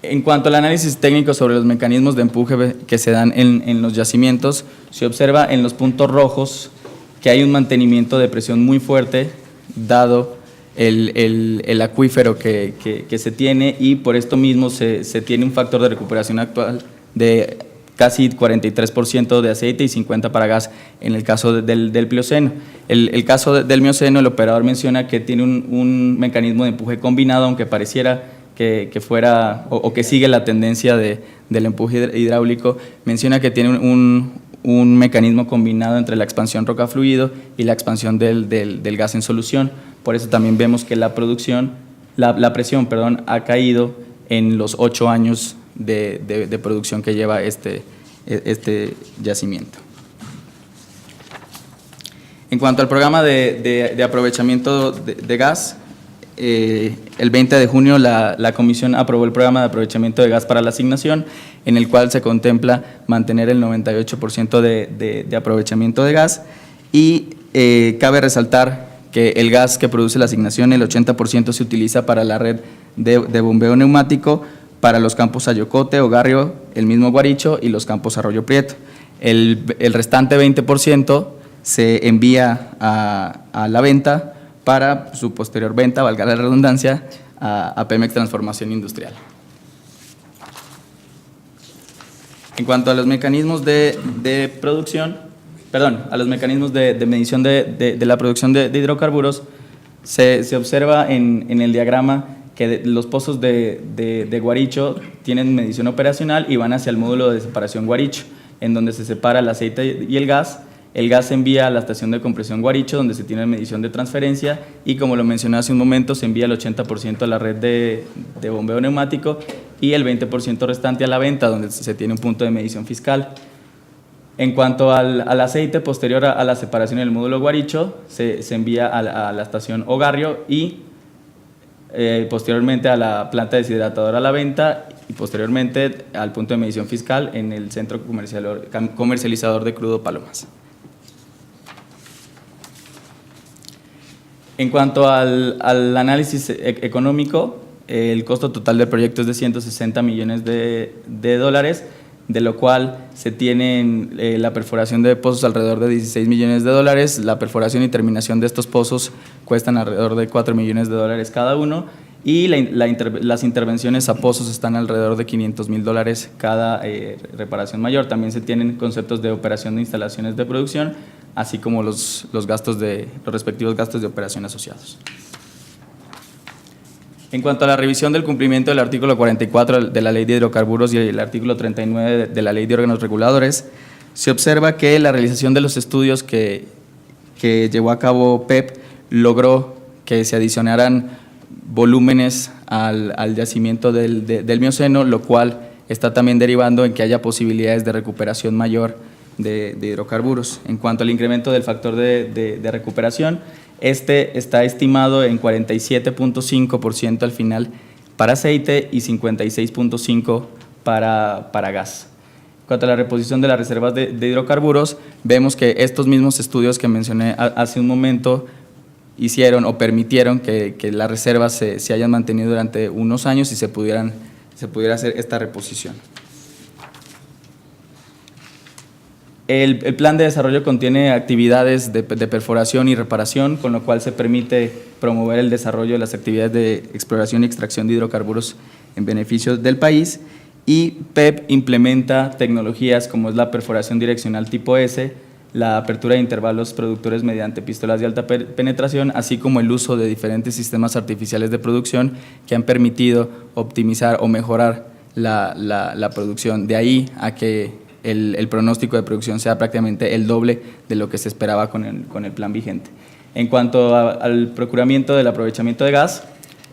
En cuanto al análisis técnico sobre los mecanismos de empuje que se dan en los yacimientos, se observa en los puntos rojos que hay un mantenimiento de presión muy fuerte, dado el acuífero que se tiene y por esto mismo se tiene un factor de recuperación actual de casi 43% de aceite y 50% para gas en el caso del Plioceno. El caso del Mioceno, el operador menciona que tiene un mecanismo de empuje combinado, aunque pareciera que fuera o que sigue la tendencia del empuje hidráulico, menciona que tiene un mecanismo combinado entre la expansión roca-fluido y la expansión del gas en solución. Por eso también vemos que la presión ha caído en los 8 años de producción que lleva este yacimiento. En cuanto al programa de aprovechamiento de gas, el 20 de junio la Comisión aprobó el programa de aprovechamiento de gas para la asignación, en el cual se contempla mantener el 98% de aprovechamiento de gas y cabe resaltar que el gas que produce la asignación, el 80% se utiliza para la red de bombeo neumático, para los campos Ayocote, Ogarrio, el mismo Guaricho y los campos Arroyo Prieto. El restante 20% se envía a la venta para su posterior venta, valga la redundancia, a Pemex Transformación Industrial. En cuanto a los mecanismos de producción, a los mecanismos de medición de la producción de hidrocarburos, se observa en el diagrama que los pozos de Guaricho tienen medición operacional y van hacia el módulo de separación Guaricho, en donde se separa el aceite y el gas. El gas se envía a la estación de compresión Guaricho, donde se tiene medición de transferencia, y como lo mencioné hace un momento, se envía el 80% a la red de bombeo neumático y el 20% restante a la venta, donde se tiene un punto de medición fiscal. En cuanto al aceite, posterior a la separación del módulo Guaricho, se envía a la estación Ogarrio y posteriormente a la planta deshidratadora a la venta y posteriormente al punto de medición fiscal en el centro comercializador de crudo Palomas. En cuanto al análisis económico, el costo total del proyecto es de 160 millones de dólares, de lo cual se tienen la perforación de pozos alrededor de 16 millones de dólares, la perforación y terminación de estos pozos cuestan alrededor de 4 millones de dólares cada uno, y las intervenciones a pozos están alrededor de 500 mil dólares cada reparación mayor. También se tienen conceptos de operación de instalaciones de producción, así como los respectivos gastos de operación asociados. En cuanto a la revisión del cumplimiento del artículo 44 de la Ley de Hidrocarburos y el artículo 39 de la Ley de Órganos Reguladores, se observa que la realización de los estudios que llevó a cabo PEP logró que se adicionaran volúmenes al yacimiento del Mioceno, lo cual está también derivando en que haya posibilidades de recuperación mayor de hidrocarburos. En cuanto al incremento del factor de recuperación, este está estimado en 47.5% al final para aceite y 56.5% para gas. En cuanto a la reposición de las reservas de hidrocarburos, vemos que estos mismos estudios que mencioné hace un momento hicieron o permitieron que las reservas se hayan mantenido durante unos años y se pudiera hacer esta reposición. El plan de desarrollo contiene actividades de perforación y reparación, con lo cual se permite promover el desarrollo de las actividades de exploración y extracción de hidrocarburos en beneficio del país, y PEP implementa tecnologías como es la perforación direccional tipo S, la apertura de intervalos productores mediante pistolas de alta penetración, así como el uso de diferentes sistemas artificiales de producción que han permitido optimizar o mejorar la producción. De ahí a que el pronóstico de producción sea prácticamente el doble de lo que se esperaba con el plan vigente. En cuanto al procuramiento del aprovechamiento de gas,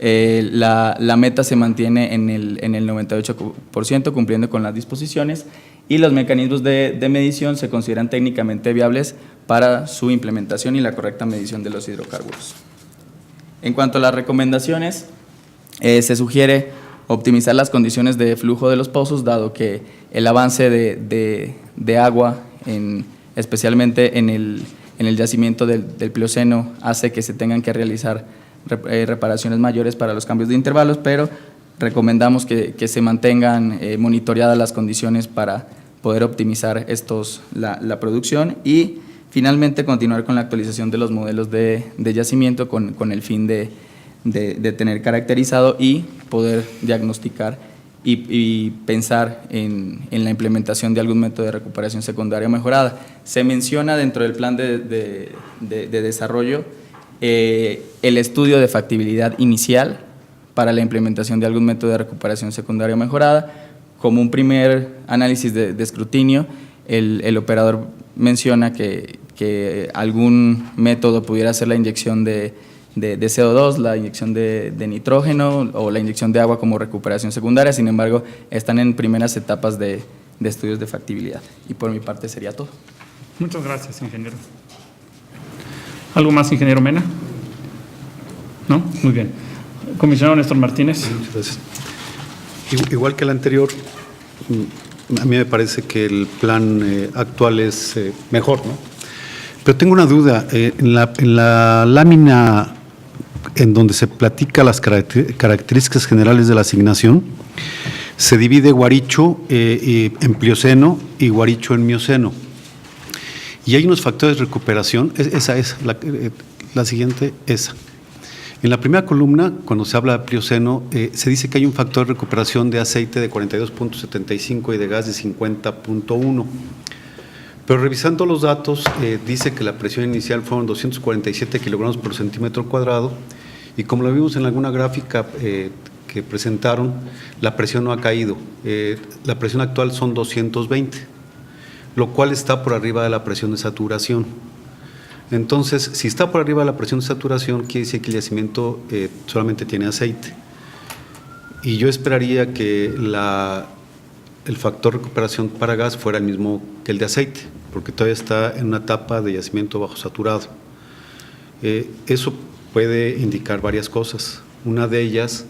la meta se mantiene en el 98%, cumpliendo con las disposiciones, y los mecanismos de medición se consideran técnicamente viables para su implementación y la correcta medición de los hidrocarburos. En cuanto a las recomendaciones, se sugiere optimizar las condiciones de flujo de los pozos, dado que el avance de agua, especialmente en el yacimiento del Plioceno, hace que se tengan que realizar reparaciones mayores para los cambios de intervalos, pero recomendamos que se mantengan monitoreadas las condiciones para poder optimizar la producción, y finalmente continuar con la actualización de los modelos de yacimiento con el fin de tener caracterizado y poder diagnosticar y pensar en la implementación de algún método de recuperación secundaria mejorada. Se menciona dentro del plan de desarrollo el estudio de factibilidad inicial para la implementación de algún método de recuperación secundaria mejorada. Como un primer análisis de escrutinio, el operador menciona que algún método pudiera ser la inyección de CO2, la inyección de nitrógeno o la inyección de agua como recuperación secundaria. Sin embargo, están en primeras etapas de estudios de factibilidad. Y por mi parte sería todo. Muchas gracias, ingeniero. ¿Algo más, ingeniero Mena? ¿No? Muy bien. Comisionado Néstor Martínez. Muchas gracias. Igual que el anterior, a mí me parece que el plan actual es mejor, ¿no? Pero tengo una duda. En la lámina en donde se platica las características generales de la asignación, se divide Guaricho en Plioceno y Guaricho en Mioceno. Y hay unos factores de recuperación, esa es la siguiente, esa. En la primera columna, cuando se habla de Plioceno, se dice que hay un factor de recuperación de aceite de 42.75 y de gas de 50.1. Pero revisando los datos, dice que la presión inicial fueron 247 kilogramos por centímetro cuadrado, y como lo vimos en alguna gráfica que presentaron, la presión no ha caído. La presión actual son 220, lo cual está por arriba de la presión de saturación. Entonces, si está por arriba de la presión de saturación, quiere decir que el yacimiento solamente tiene aceite. Y yo esperaría que el factor de recuperación para gas fuera el mismo que el de aceite, porque todavía está en una etapa de yacimiento bajo saturado. Eso puede indicar varias cosas. Una de ellas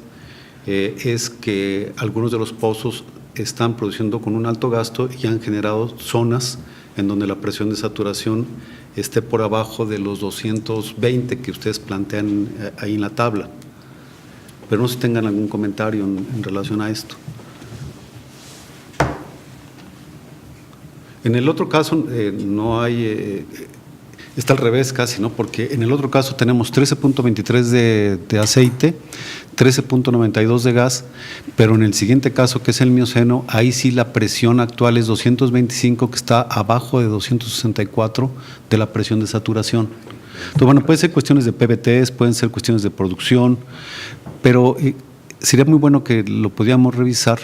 es que algunos de los pozos están produciendo con un alto gasto y han generado zonas en donde la presión de saturación esté por abajo de los 220 que ustedes plantean ahí en la tabla. Pero no sé si tengan algún comentario en relación a esto. En el otro caso no hay, está al revés casi, ¿no? Porque en el otro caso tenemos 13.23 de aceite, 13.92 de gas, pero en el siguiente caso, que es el Mioceno, ahí sí la presión actual es 225, que está abajo de 264 de la presión de saturación. Entonces, bueno, pueden ser cuestiones de PBTs, pueden ser cuestiones de producción, pero sería muy bueno que lo pudiéramos revisar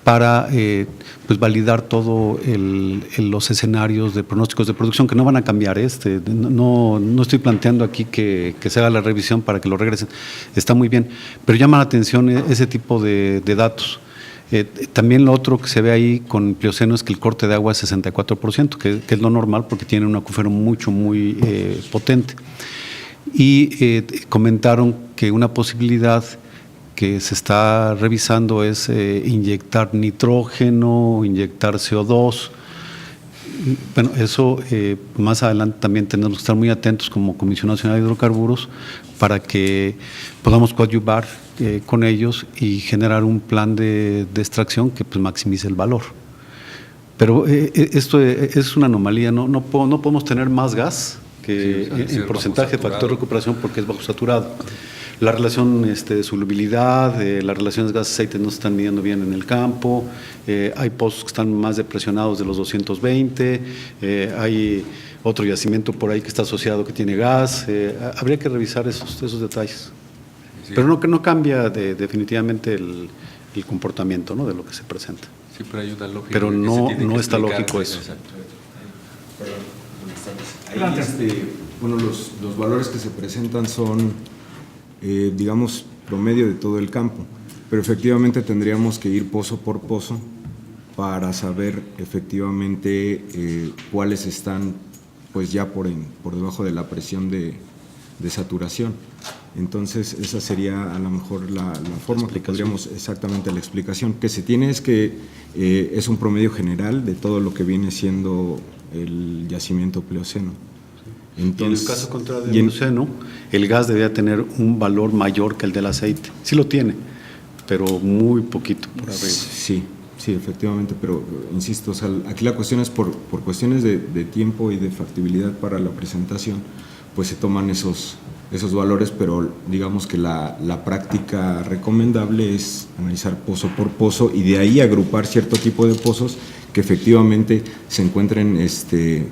para pues validar todo los escenarios de pronósticos de producción que no van a cambiar. No estoy planteando aquí que se haga la revisión para que lo regresen, está muy bien, pero llama la atención ese tipo de datos. También lo otro que se ve ahí con el Plioceno es que el corte de agua es 64%, que es lo normal porque tiene un acuífero muy potente. Y comentaron que una posibilidad que se está revisando es inyectar nitrógeno, inyectar CO2. Bueno, eso más adelante también tenemos que estar muy atentos como Comisión Nacional de Hidrocarburos para que podamos coadyuvar con ellos y generar un plan de extracción que pues maximice el valor. Pero esto es una anomalía, no podemos tener más gas que en porcentaje de factor de recuperación porque es bajo saturado. La relación de solubilidad, las relaciones gas-aceite no se están midiendo bien en el campo, hay pozos que están más depresionados de los 220, hay otro yacimiento por ahí que está asociado que tiene gas, habría que revisar esos detalles. Sí. Pero no cambia definitivamente el comportamiento, ¿no?, de lo que se presenta. Sí, pero hay una lógica. Pero no está lógico eso. Exacto. Ahí, bueno, los valores que se presentan son, digamos, promedio de todo el campo, pero efectivamente tendríamos que ir pozo por pozo para saber efectivamente cuáles están pues ya por debajo de la presión de saturación. Entonces esa sería a lo mejor la forma que tendríamos exactamente la explicación. Que se tiene es que es un promedio general de todo lo que viene siendo el yacimiento Plioceno. Entonces, y en el caso contrario del Mioceno, el gas debería tener un valor mayor que el del aceite. Sí lo tiene, pero muy poquito por arriba. Sí, efectivamente, pero insisto, o sea, aquí la cuestión es por cuestiones de tiempo y de factibilidad para la presentación, pues se toman esos valores, pero digamos que la práctica recomendable es analizar pozo por pozo y de ahí agrupar cierto tipo de pozos que efectivamente se encuentren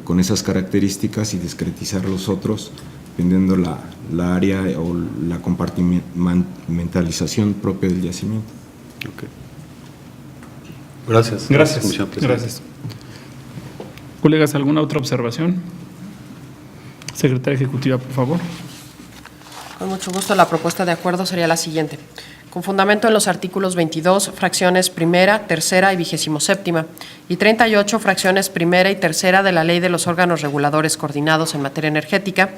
con esas características y discretizar los otros, dependiendo la área o la compartimentalización propia del yacimiento. Okay. Gracias. Gracias. Colegas, ¿alguna otra observación? Secretaria Ejecutiva, por favor. Con mucho gusto, la propuesta de acuerdo sería la siguiente. Con fundamento en los artículos 22, fracciones primera, tercera y 27ª, y 38, fracciones primera y tercera de la Ley de los Órganos Reguladores Coordinados en Materia Energética,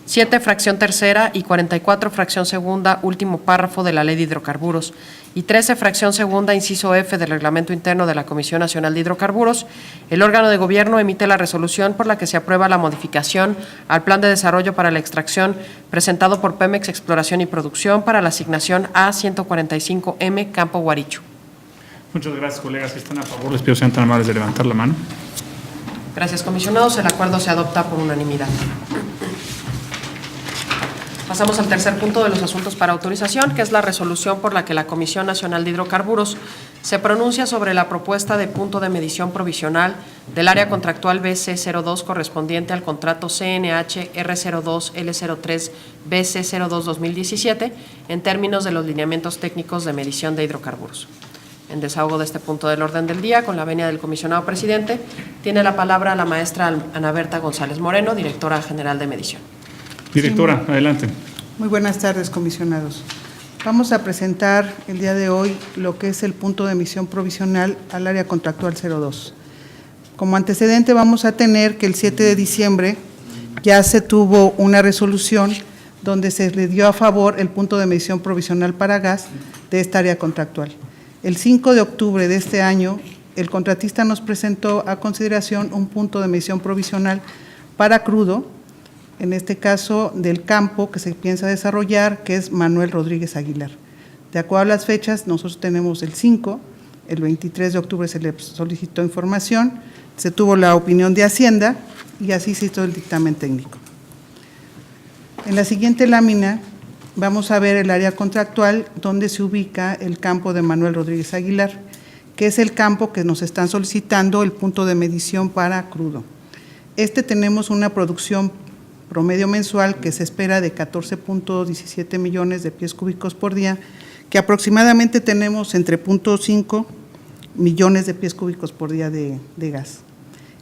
7, fracción tercera y 44, fracción segunda, último párrafo de la Ley de Hidrocarburos, y 13, fracción segunda, inciso F del Reglamento Interno de la Comisión Nacional de Hidrocarburos, el órgano de gobierno emite la resolución por la que se aprueba la modificación al Plan de Desarrollo para la Extracción presentado por Pemex Exploración y Producción para la asignación A145M Campo Guaricho. Muchas gracias, colegas. Si están a favor, les pido sean tan amables de levantar la mano. Gracias, comisionados. El acuerdo se adopta por unanimidad. Pasamos al tercer punto de los asuntos para autorización, que es la resolución por la que la Comisión Nacional de Hidrocarburos se pronuncia sobre la propuesta de punto de medición provisional del área contractual BC02 correspondiente al contrato CNH R02 L03 BC02 2017 en términos de los lineamientos técnicos de medición de hidrocarburos. En desahogo de este punto del orden del día, con la venia del comisionado presidente, tiene la palabra la maestra Ana Berta González Moreno, directora general de medición. Directora, adelante. Muy buenas tardes, comisionados. Vamos a presentar el día de hoy lo que es el punto de emisión provisional al área contractual 02. Como antecedente vamos a tener que el 7 de diciembre ya se tuvo una resolución donde se le dio a favor el punto de medición provisional para gas de esta área contractual. El 5 de octubre de este año, el contratista nos presentó a consideración un punto de medición provisional para crudo, en este caso del campo que se piensa desarrollar, que es Manuel Rodríguez Aguilar. De acuerdo a las fechas, nosotros tenemos el 5, el 23 de octubre se le solicitó información, se tuvo la opinión de Hacienda y así se hizo el dictamen técnico. En la siguiente lámina vamos a ver el área contractual donde se ubica el campo de Manuel Rodríguez Aguilar, que es el campo que nos están solicitando el punto de medición para crudo. Tenemos una producción promedio mensual que se espera de 14.17 millones de pies cúbicos por día, que aproximadamente tenemos entre 0.5 millones de pies cúbicos por día de gas.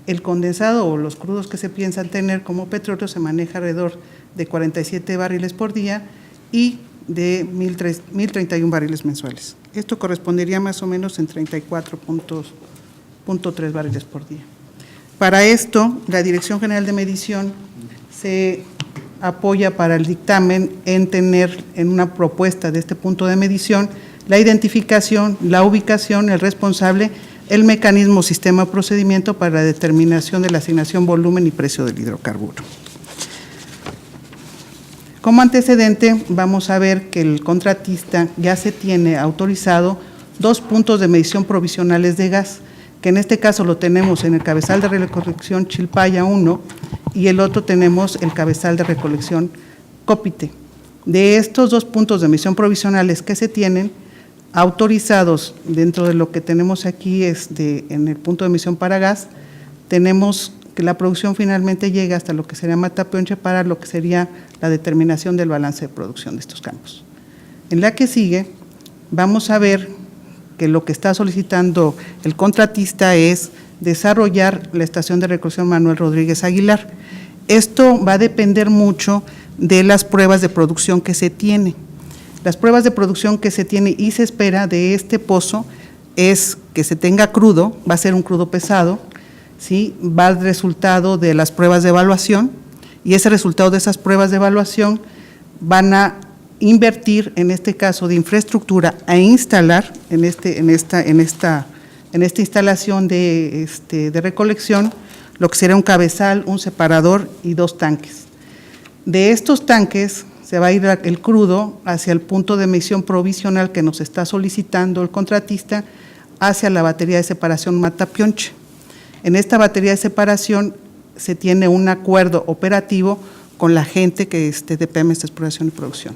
El condensado o los crudos que se piensan tener como petróleo se maneja alrededor de 47 barriles por día y de 1.031 barriles mensuales. Esto correspondería más o menos en 34.3 barriles por día. Para esto, la Dirección General de Medición se apoya para el dictamen en tener en una propuesta de este punto de medición la identificación, la ubicación, el responsable, el mecanismo, sistema o procedimiento para la determinación de la asignación, volumen y precio del hidrocarburo. Como antecedente, vamos a ver que el contratista ya se tiene autorizado 2 puntos de medición provisionales de gas, que en este caso lo tenemos en el cabezal de recolección Chilpaya 1 y el otro tenemos el cabezal de recolección Copite. De estos 2 puntos de medición provisionales que se tienen autorizados dentro de lo que tenemos aquí en el punto de medición para gas, tenemos que la producción finalmente llega hasta lo que sería Matapeonche para lo que sería la determinación del balance de producción de estos campos. En la que sigue, vamos a ver que lo que está solicitando el contratista es desarrollar la estación de recolección Manuel Rodríguez Aguilar. Esto va a depender mucho de las pruebas de producción que se tiene. Las pruebas de producción que se tiene y se espera de este pozo es que se tenga crudo, va a ser un crudo pesado, ¿sí? Va el resultado de las pruebas de evaluación y ese resultado de esas pruebas de evaluación van a invertir, en este caso de infraestructura, a instalar en esta instalación de recolección lo que será un cabezal, un separador y 2 tanques. De estos tanques se va a ir el crudo hacia el punto de medición provisional que nos está solicitando el contratista hacia la batería de separación Matapeonche. En esta batería de separación se tiene un acuerdo operativo con la gente que de Pemex de Exploración y Producción.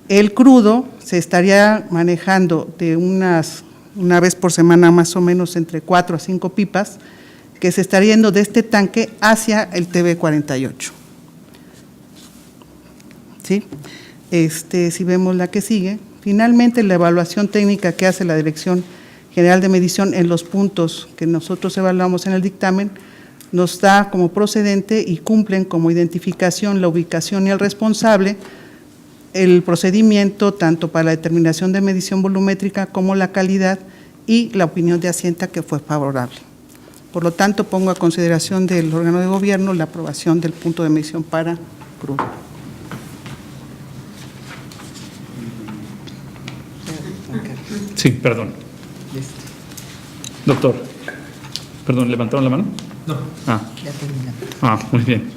El crudo se estaría manejando de una vez por semana más o menos entre 4 a 5 pipas que se estaría yendo de este tanque hacia el TB48. ¿Sí? Si vemos la que sigue, finalmente la evaluación técnica que hace la Dirección General de Medición en los puntos que nosotros evaluamos en el dictamen nos da como procedente y cumplen como identificación, la ubicación y el responsable, el procedimiento tanto para la determinación de medición volumétrica como la calidad y la opinión de Hacienda que fue favorable. Por lo tanto, pongo a consideración del órgano de gobierno la aprobación del punto de medición para crudo. Sí, perdón. Doctor, perdón, ¿levantaron la mano? No. Ya terminamos. Muy bien.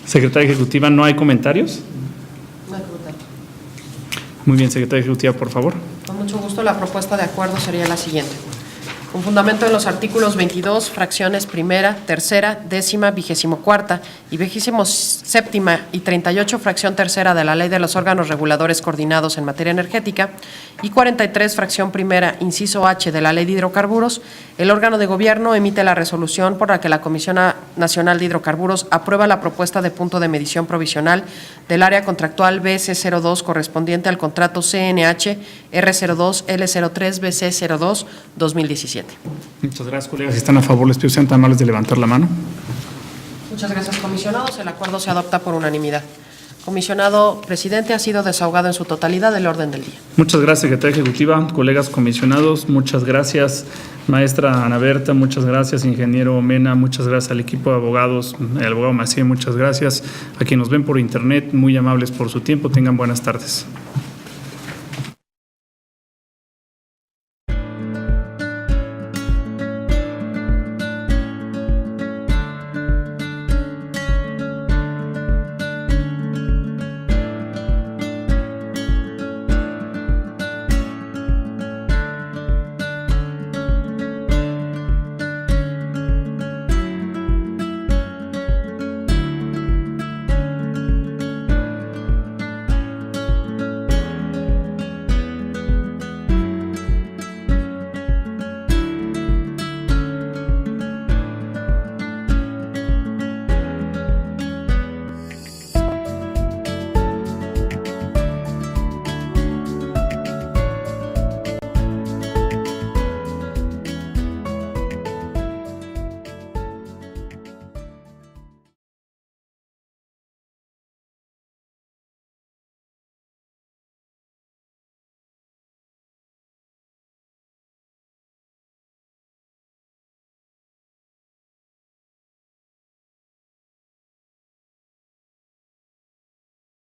Secretaria Ejecutiva, ¿no hay comentarios? No hay comentario. Muy bien, Secretaria Ejecutiva, por favor. Con mucho gusto, la propuesta de acuerdo sería la siguiente. Con fundamento en los artículos 22, fracciones primera, tercera, décima, 24ª y 27ª y 38, fracción tercera de la Ley de los Órganos Reguladores Coordinados en Materia Energética y 43, fracción primera, inciso H de la Ley de Hidrocarburos, el órgano de gobierno emite la resolución por la que la Comisión Nacional de Hidrocarburos aprueba la propuesta de punto de medición provisional del área contractual BC02 correspondiente al contrato CNH R02 L03 BC02 2017. Muchas gracias, colegas. Si están a favor, les pido sean tan amables de levantar la mano. Muchas gracias, comisionados. El acuerdo se adopta por unanimidad. Comisionado presidente, ha sido desahogado en su totalidad el orden del día. Muchas gracias, Secretaria Ejecutiva, colegas comisionados, muchas gracias, maestra Ana Berta, muchas gracias, ingeniero Mena, muchas gracias al equipo de abogados, el abogado Macié, muchas gracias, a quienes nos ven por internet, muy amables por su tiempo, tengan buenas tardes.